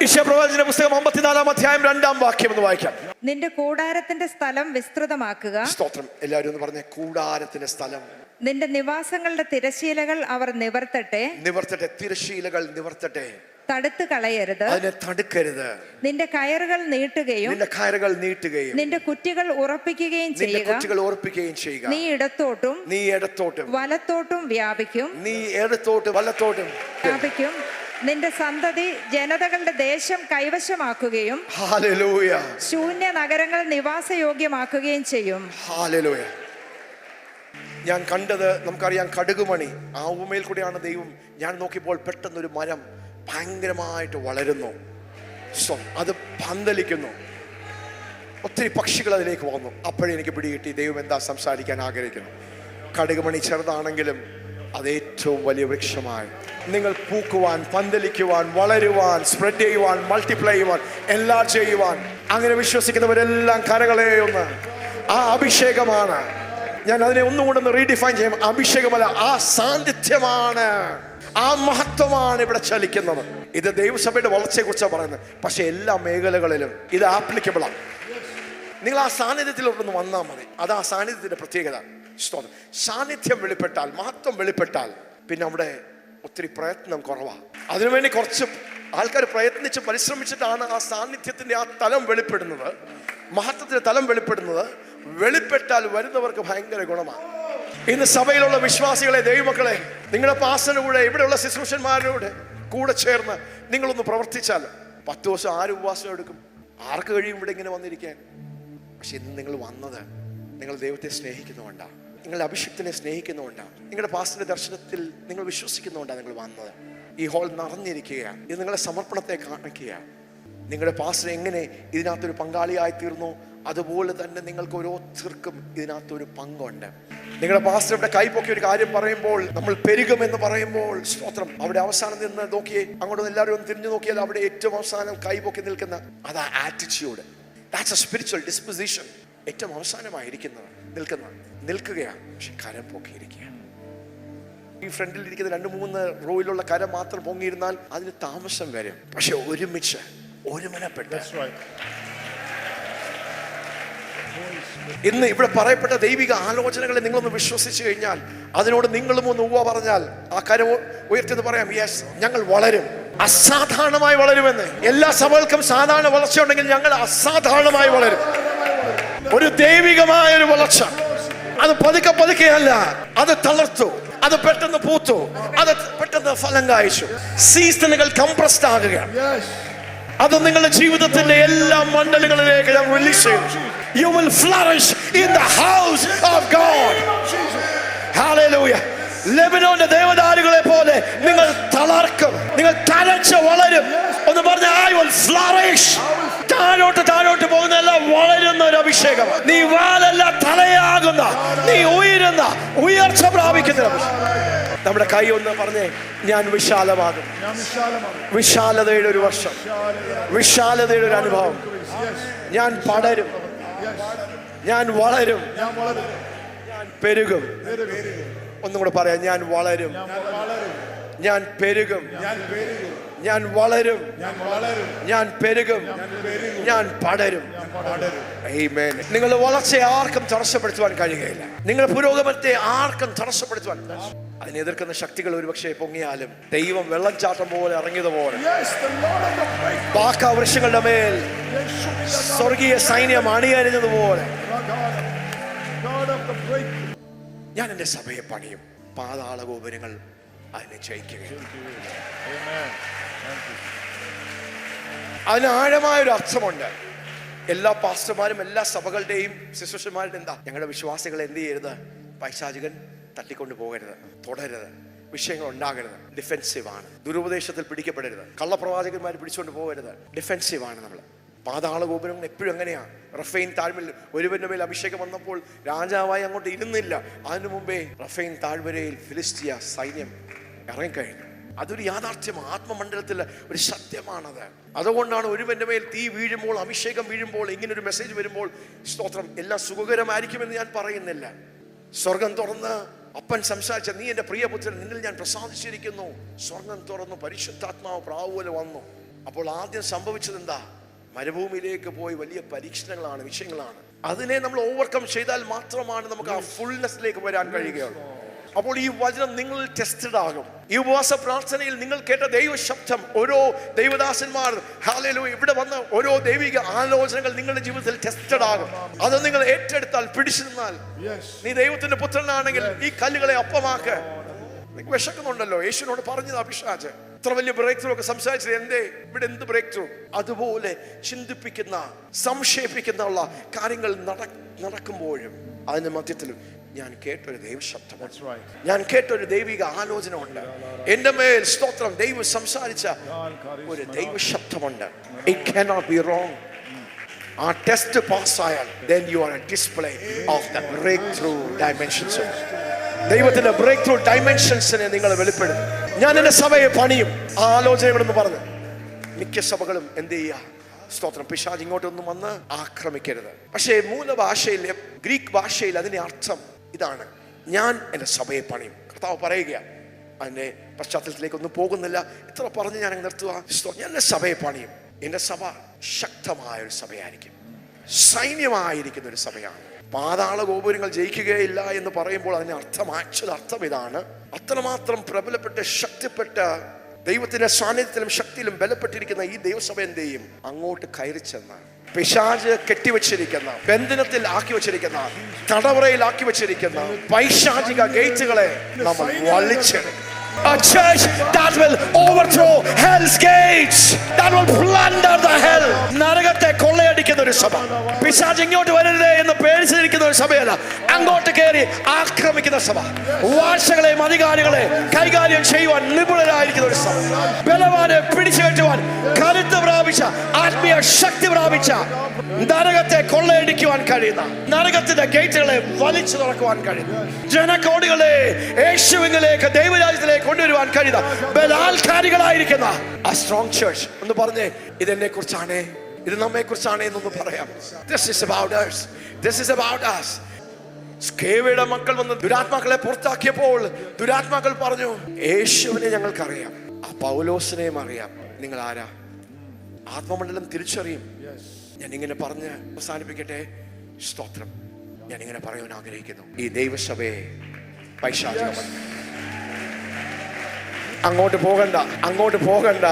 യിശയ്യാപ്രവാചന പുസ്തകം 54-ാം അധ്യായം 2-ാം വാക്യം എന്ന് വായിക്കാം. നിന്റെ കൂടാരത്തിന്റെ സ്ഥലം വിസ്തൃതമാക്കുക. സ്തോത്രം. എല്ലാവരും ഒന്ന് പറഞ്ഞേ, കൂടാരത്തിന്റെ സ്ഥലം. നിന്റെ നിവാസങ്ങളുടെ തിരശീലകൾ അവർ നിവർത്തട്ടെ. നിവർത്തട്ടെ, തിരശീലകൾ നിവർത്തട്ടെ. തടുത്തു കളയരുത്, അതിനെ തടുക്കരുത്. നിന്റെ കയറുകൾ നീട്ടുകയും നിന്റെ കുറ്റികൾ ഉറപ്പിക്കുകയും ചെയ്യുക. നീ ഇടത്തോട്ടും വലത്തോട്ടും വ്യാപിക്കും. നിന്റെ സന്തതി ജനതകളുടെ ദേശം കൈവശമാക്കുകയും ശൂന്യ നഗരങ്ങൾ നിവാസയോഗ്യമാക്കുകയും ചെയ്യും. ഞാൻ കണ്ടത് നമുക്കറിയാം, കടുകുമണി. ആ ഉപമയിൽ കൂടെയാണ് ദൈവം. ഞാൻ നോക്കിയപ്പോൾ പെട്ടെന്നൊരു മരം ഭയങ്കരമായിട്ട് വളരുന്നു, അത് പന്തലിക്കുന്നു. ഒത്തിരി പക്ഷികൾ അതിലേക്ക് വന്നു. അപ്പോഴേ എനിക്ക് പിടികിട്ടി ദൈവം എന്താ സംസാരിക്കാൻ ആഗ്രഹിക്കുന്നു. കടുകുമണി ചെറുതാണെങ്കിലും അത് ഏറ്റവും വലിയ വൃക്ഷമായി നിങ്ങൾ പൂക്കുവാൻ, പന്തലിക്കുവാൻ, വളരുവാൻ, സ്പ്രെഡ് ചെയ്യുവാൻ, മൾട്ടിപ്ലൈ ചെയ്യുവാൻ, എല്ലാം ചെയ്യുവാൻ. അങ്ങനെ വിശ്വസിക്കുന്നവരെല്ലാം കരകളെ ഒന്ന്, ആ അഭിഷേകമാണ്. ഞാൻ അതിനെ ഒന്നും കൊണ്ടൊന്ന് റീഡിഫൈൻ ചെയ്യാം. അഭിഷേകമല്ല, ആ സാന്നിധ്യമാണ്, ആ മഹത്വമാണ് ഇവിടെ ചലിക്കുന്നത്. ഇത് ദൈവസഭയുടെ വളർച്ചയെ കുറിച്ചാണ് പറയുന്നത്. പക്ഷെ എല്ലാ മേഖലകളിലും ഇത് ആപ്ലിക്കബിളാണ്. നിങ്ങൾ ആ സാന്നിധ്യത്തിലോട്ടൊന്ന് വന്നാൽ മതി. അത് ആ സാന്നിധ്യത്തിന്റെ പ്രത്യേകത. സാന്നിധ്യം വെളിപ്പെട്ടാൽ, മഹത്വം വെളിപ്പെട്ടാൽ പിന്നെ അവിടെ ഒത്തിരി പ്രയത്നം കുറവാണ്. അതിനുവേണ്ടി കുറച്ച് ആൾക്കാർ പ്രയത്നിച്ച് പരിശ്രമിച്ചിട്ടാണ് ആ സാന്നിധ്യത്തിന്റെ ആ തലം വെളിപ്പെടുന്നത്, മഹത്വത്തിന്റെ തലം വെളിപ്പെടുന്നത്. വെളിപ്പെട്ടാൽ വരുന്നവർക്ക് ഭയങ്കര ഗുണമാണ്. ഇന്ന് സഭയിലുള്ള വിശ്വാസികളെ, ദൈവമക്കളെ, നിങ്ങളുടെ പാസ്റ്ററിന്റെ കൂടെ, ഇവിടെയുള്ള ശുശ്രൂഷന്മാരുടെ കൂടെ ചേർന്ന് നിങ്ങളൊന്ന് പ്രവർത്തിച്ചാൽ 10 ദിവസം ആര് ഉപവാസം എടുക്കും? ആർക്ക് കഴിയും ഇവിടെ ഇങ്ങനെ വന്നിരിക്കാൻ? പക്ഷെ ഇന്ന് നിങ്ങൾ വന്നത് നിങ്ങൾ ദൈവത്തെ സ്നേഹിക്കുന്നുകൊണ്ടാണ്, നിങ്ങളുടെ അഭിഷേകത്തിനെ സ്നേഹിക്കുന്നുകൊണ്ടാണ്, നിങ്ങളുടെ പാസ്റ്ററിന്റെ ദർശനത്തിൽ നിങ്ങൾ വിശ്വസിക്കുന്നുകൊണ്ടാണ് നിങ്ങൾ വന്നത്. ഈ ഹോൾ നിറഞ്ഞിരിക്കുകയാണ്. ഇത് നിങ്ങളുടെ സമർപ്പണത്തെ കാണിക്കുകയാണ്. നിങ്ങളുടെ പാസ്റ്റർ എങ്ങനെ ഇതിനകത്തൊരു പങ്കാളിയായി തീർന്നു, അതുപോലെ തന്നെ നിങ്ങൾക്ക് ഓരോരുത്തർക്കും ഇതിനകത്തൊരു പങ്കുണ്ട്. നിങ്ങളുടെ പാസ്റ്റർ ഇവിടെ കൈപ്പൊക്കി ഒരു കാര്യം പറയുമ്പോൾ, നമ്മൾ പെരുകുമെന്ന് പറയുമ്പോൾ, സ്തോത്രം, അവിടെ അവസാനം നിന്ന് നോക്കിയേ, അങ്ങോട്ട് എല്ലാവരും ഒന്ന് തിരിഞ്ഞു നോക്കിയാൽ അവിടെ ഏറ്റവും അവസാനം കൈപ്പൊക്കി നിൽക്കുന്ന അതാ attitude. That's A spiritual disposition. ഏറ്റവും അവസാനമായിരിക്കുന്നത് നിൽക്കുകയാണ്, പക്ഷെ കരം പൊക്കിയിരിക്കുക. ഈ ഫ്രണ്ടിൽ ഇരിക്കുന്ന 2-3 റോയിലുള്ള കരം മാത്രം പൊങ്ങിയിരുന്നാൽ അതിന് താമസം വരും. പക്ഷെ ഒരുമിച്ച് ഒരുമനപ്പെട്ട് ഇന്ന് ഇവിടെ പറയപ്പെട്ട ദൈവിക ആലോചനകളെ നിങ്ങളൊന്ന് വിശ്വസിച്ചു കഴിഞ്ഞാൽ, അതിനോട് നിങ്ങളും ഒന്ന് ഉവ്വ പറഞ്ഞാൽ, ആ കരം ഉയർത്തിന്ന് പറയാം, യെസ്, ഞങ്ങൾ വളരും, അസാധാരണമായി വളരുമെന്ന്. എല്ലാ സഭകൾക്കും സാധാരണ വളർച്ച ഉണ്ടെങ്കിൽ ഞങ്ങൾ അസാധാരണമായി വളരും. ഒരു ദൈവികമായ ഒരു വളർച്ച. അത് പതുക്കെയല്ല, അത് തളർത്തു, അത് പെട്ടെന്ന് പൂത്തു, അത് പെട്ടെന്ന് ഫലം കായ്ച്ചു. സീസണുകൾ കംപ്രസ്ഡ് ആകുകയാണ്. അത് നിങ്ങളുടെ ജീവിതത്തിന്റെ എല്ലാ മണ്ഡലങ്ങളിലേക്ക് ഞാൻ റിലീസ് ചെയ്യും. You will flourish in the house of God. Hallelujah. ലെബനോന്റെ ദേവദാരുകളെ പോലെ നിങ്ങൾ തളർക്കും, നിങ്ങൾ തഴച്ച് വളരും. ഒന്ന് പറഞ്ഞ, I will flourish. താഴോട്ട് പോകുന്ന എല്ലാം വളരുന്ന ഒരു അഭിഷേകം. നീ വാലല്ല തലയാകുന്ന, നീ ഉയരുന്ന, ഉയർച്ച പ്രാപിക്കുന്ന. നമ്മുടെ കൈ ഒന്ന് പറഞ്ഞേ, ഞാൻ വിശാലമാകും. വിശാലതയുടെ ഒരു വർഷം, വിശാലതയുടെ ഒരു അനുഭവം. ഞാൻ പടരും, ഞാൻ വളരും, ഞാൻ പെരുകും. ഒന്നും കൂടെ പറയാം, ഞാൻ വളരും, ഞാൻ പെരുകും, ഞാൻ വളരും, ഞാൻ പെരുകും, ഞാൻ പടരും. ആമേൻ. നിങ്ങളുടെ വളർച്ചയെ ആർക്കും തടസ്സപ്പെടുത്തുവാൻ കഴിയുകയില്ല. നിങ്ങളുടെ പുരോഗമനത്തെ ആർക്കും തടസ്സപ്പെടുത്തുവാൻ. അതിനെ എതിർക്കുന്ന ശക്തികൾ ഒരുപക്ഷെ പൊങ്ങിയാലും, ദൈവം വെള്ളച്ചാട്ടം പോലെ ഇറങ്ങിയതുപോലെ ബാക്ക വൃക്ഷങ്ങളുടെ മേൽ സ്വർഗീയ സൈന്യം അണിയറിഞ്ഞതുപോലെ ഞാൻ എൻ്റെ സഭയെ പണിയും, പാതാള ഗോപുരങ്ങൾ അതിനെ ജയിക്കുകയും. അതിന് ആഴമായൊരു അർത്ഥമുണ്ട്. എല്ലാ പാസ്റ്റർമാരും എല്ലാ സഭകളുടെയും ശുശ്രൂഷന്മാരുടെ എന്താ, ഞങ്ങളുടെ വിശ്വാസികളെ എന്ത് ചെയ്യരുത്? പൈശാചികൻ തട്ടിക്കൊണ്ടു പോകരുത്, തുടരുത്, വിഷയങ്ങൾ ഉണ്ടാകരുത്. ഡിഫെൻസീവ് ആണ്. ദുരുപദേശത്തിൽ പിടിക്കപ്പെടരുത്. കള്ളപ്രവാചകന്മാർ പിടിച്ചുകൊണ്ട് പോകരുത്. ഡിഫെൻസീവ് ആണ് നമ്മൾ. പാതാള ഗോപുരം എപ്പോഴും എങ്ങനെയാണ്? റഫൈൻ താഴ്വരയിൽ ഒരുവന്റെ മേൽ അഭിഷേകം വന്നപ്പോൾ രാജാവായി അങ്ങോട്ട് ഇരുന്നില്ല. അതിനു മുമ്പേ റഫൈൻ താഴ്വരയിൽ ഫിലിസ്തീയ സൈന്യം ഇറങ്ങിക്കഴിഞ്ഞു. അതൊരു യാഥാർത്ഥ്യം, ആത്മമണ്ഡലത്തിൽ ഒരു സത്യമാണത്. അതുകൊണ്ടാണ് ഒരുവന്റെ മേൽ തീ വീഴുമ്പോൾ, അഭിഷേകം വീഴുമ്പോൾ, ഇങ്ങനൊരു മെസ്സേജ് വരുമ്പോൾ, സ്തോത്രം, എല്ലാം സുഖകരമായിരിക്കുമെന്ന് ഞാൻ പറയുന്നില്ല. സ്വർഗം തുറന്ന് അപ്പൻ സംസാരിച്ച, നീ എൻ്റെ പ്രിയപുത്രൻ, നിന്നിൽ ഞാൻ പ്രസാദിച്ചിരിക്കുന്നു. സ്വർഗം തുറന്നു, പരിശുദ്ധാത്മാവ് പ്രാവ് പോലെ വന്നു. അപ്പോൾ ആദ്യം സംഭവിച്ചത് എന്താ? മരുഭൂമിയിലേക്ക് പോയി വലിയ പരീക്ഷണങ്ങളാണ്, വിഷയങ്ങളാണ്. അതിനെ നമ്മൾ ഓവർകം ചെയ്താൽ മാത്രമാണ് നമുക്ക് ആ ഫുൾനെസ്സിലേക്ക് വരാൻ കഴിയുകയുള്ളൂ. അപ്പോൾ ഈ വചനം നിങ്ങൾ ടെസ്റ്റഡ് ആകും. ഈ ഉപവാസ പ്രാർത്ഥനയിൽ നിങ്ങൾ കേട്ട ദൈവശബ്ദം, ഓരോ ദൈവദാസന്മാർ ഹല്ലേലൂയ ഇവിടെ വന്ന ഓരോ ദൈവിക ആലോചനകൾ നിങ്ങളുടെ ജീവിതത്തിൽ ടെസ്റ്റഡ് ആകും. അത് നിങ്ങൾ ഏറ്റെടുത്താൽ, പിടിച്ചു നിന്നാൽ, നീ ദൈവത്തിന്റെ പുത്രനാണെങ്കിൽ ഈ കല്ലുകളെ അപ്പമാക്ക്. നിങ്ങൾക്ക് വിശക്കുന്നുണ്ടല്ലോ, യേശുവിനോട് പറഞ്ഞത് അഭിഷാജ് ഇത്ര വലിയ ബ്രേക്ക് ത്രൂ ഒക്കെ സംസാരിച്ചത് എന്തേ? ഇവിടെ എന്ത് ബ്രേക്ക് ത്രൂ? അതുപോലെ ചിന്തിപ്പിക്കുന്ന, സംശയിപ്പിക്കുന്ന ഉള്ള കാര്യങ്ങൾ നടക്കുമ്പോഴും അതിന്റെ മധ്യത്തിലും ഞാൻ കേട്ടൊരു ദൈവശബ്ദമുണ്ട്, ഞാൻ കേട്ടൊരു ദൈവിക ആലോചന ഉണ്ട്. എന്റെ മേൽ സ്തോത്രം ദൈവം സംസാരിച്ച ഒരു ദൈവശബ്ദമുണ്ട്. It cannot be wrong. ആ test പാസ്സായാൽ then you are a display of the breakthrough dimensions of ദൈവത്തിന്റെ ബ്രേക്ക് ത്രൂ ഡൈമെൻഷൻസിനെ നിങ്ങൾ വെളിപ്പെടും. ഞാൻ എന്റെ സഭയെ പണിയും. ആ ആലോചനകളൊന്ന് പറഞ്ഞു. മിക്ക സഭകളും എന്ത് ചെയ്യുക? സ്തോത്രം, പിശാച് ഇങ്ങോട്ടൊന്നും വന്ന് ആക്രമിക്കരുത്. പക്ഷേ മൂലഭാഷയിൽ, ഗ്രീക്ക് ഭാഷയിൽ അതിന്റെ അർത്ഥം ഇതാണ്: ഞാൻ എന്റെ സഭയെ പണിയും. കർത്താവ് പറയുകയാണ്. അതിന്റെ പശ്ചാത്തലത്തിലേക്കൊന്നും പോകുന്നില്ല, ഇത്ര പറഞ്ഞ് ഞാൻ നിർത്തുക. ഞാൻ എന്റെ സഭയെ പണിയും. എന്റെ സഭ ശക്തമായ ഒരു സഭയായിരിക്കും, സൈന്യമായിരിക്കുന്ന ഒരു സഭയാണ്. പാതാള ഗോപുരങ്ങൾ ജയിക്കുകയില്ല എന്ന് പറയുമ്പോൾ അതിന്റെ അർത്ഥം ഇതാണ്: അത്രമാത്രം പ്രബലപ്പെട്ട, ശക്തിപ്പെട്ട, ദൈവത്തിന്റെ സാന്നിധ്യത്തിലും ശക്തിയിലും ബലപ്പെട്ടിരിക്കുന്ന ഈ ദൈവസഭ എന്ത് ചെയ്യും? അങ്ങോട്ട് കയറി ചെന്ന് പിശാച് കെട്ടിവെച്ചിരിക്കുന്ന, ബന്ധനത്തിൽ ആക്കി വെച്ചിരിക്കുന്ന, തടവറയിൽ ആക്കി വെച്ചിരിക്കുന്ന പൈശാചിക ഗേറ്റുകളെ നമ്മൾ വലിച്ചെടുക്കും. A church that will overthrow hell's gates, that will plunder the hell. നരകത്തെ കൊള്ളയടിക്കുന്ന ഒരു സഭ. പിശാച് ഇങ്ങോട്ട് വരരുതേ എന്ന് പേടിച്ചിരിക്കുന്ന ഒരു സഭയല്ല, അങ്ങോട്ട് കയറി ആക്രമിക്കുന്ന സഭ. വാഴ്ചകളെയും അധികാരികളെ കൈകാര്യം ചെയ്യുവാൻ നിപുണരായിരിക്കുന്ന ഒരു സഭ. ബലവാനെ പിടിച്ചു കെട്ടുവാൻ കരുത്ത് പ്രാപിച്ച, ആത്മീയ ശക്തി പ്രാപിച്ച, നരകത്തെ കൊള്ളയടിക്കുവാൻ കഴിയുന്ന, നരകത്തിന്റെ ഗേറ്റുകളെ വലിച്ചു തുറക്കുവാൻ കഴിയുന്ന, ജനകോടികളെ യേശുവിലേക്ക്, ദൈവരാജ്യത്തിലേക്ക് കൊണ്ടുവരുവാൻ കഴിയുന്ന ബലാൽക്കാരികളായിരിക്കുന്ന ആ സ്ട്രോങ് ചർച്ച്. ഒന്ന് പറഞ്ഞേ, ഇതെന്നെ കുറിച്ചാണ്, ഇത് നമ്മെ കുറിച്ചാണ് എന്നൊന്ന് പറയാം. This is about us. This is about us. സ്കേവയുടെ മക്കൾ വന്ന് ദുരാത്മാക്കളെ പുറത്താക്കിയപ്പോൾ ദുരാത്മാക്കൾ പറഞ്ഞു, യേശുവിനെ ഞങ്ങൾക്കറിയാം, ആ പൗലോസിനെയും അറിയാം, നിങ്ങൾ ആരാ? ആത്മമണ്ഡലം തിരിച്ചറിയും. ഞാനിങ്ങനെ പറഞ്ഞ് അവസാനിപ്പിക്കട്ടെ. സ്തോത്രം. ഞാനിങ്ങനെ പറയാൻ ആഗ്രഹിക്കുന്നു, ഈ ദൈവസഭയെ പൈശാചികമല്ല. അങ്ങോട്ട് പോകണ്ട, അങ്ങോട്ട് പോകണ്ട,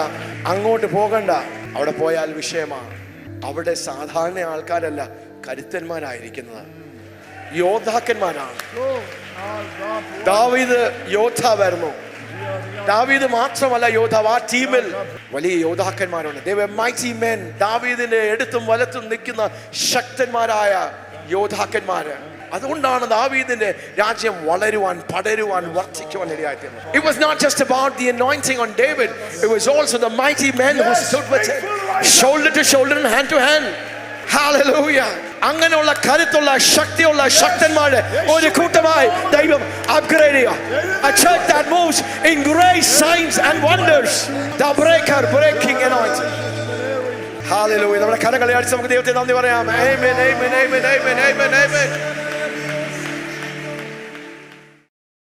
അങ്ങോട്ട് പോകണ്ട. അവിടെ പോയാൽ വിഷയമാണ്. അവിടെ സാധാരണ ആൾക്കാരല്ല, കരുത്തന്മാരായിരിക്കുന്നത്, യോദ്ധാക്കന്മാരാണ്. ദാവീദ് യോദ്ധാവായിരുന്നു. ദാവീദ് മാത്രമല്ല യോദ്ധാവ്, ആ ടീമിൽ വലിയ യോദ്ധാക്കന്മാരുണ്ട്. They were mighty men. ദാവീദിന്റെ എടുത്തും വലത്തും നിൽക്കുന്ന ശക്തന്മാരായ യോദ്ധാക്കന്മാര്. അതുകൊണ്ടാണ് ദാവീദിന്റെ രാജ്യം വളരുവാൻ, പടരുവാൻ, വർദ്ധിക്കുവാൻ ഇടയായിത്തീർന്നത്. It was not just about the anointing on David, it was also the mighty men who stood with him, shoulder to shoulder and hand to hand. Hallelujah. അങ്ങനെയുള്ള കരുത്തുള്ള, ശക്തിയുള്ള ശക്തന്മാരെ ഒരു കൂട്ടമായി ദൈവം അപ്ഗ്രേഡ് ചെയ്യുക. A church that moves in grace, signs and wonders. The breaker, breaking anointing. Hallelujah. നമ്മുടെ കരങ്ങളെ അടിച്ച് നമുക്ക് ദൈവത്തെ നന്ദി പറയാം. Amen, amen, amen, amen, amen, amen.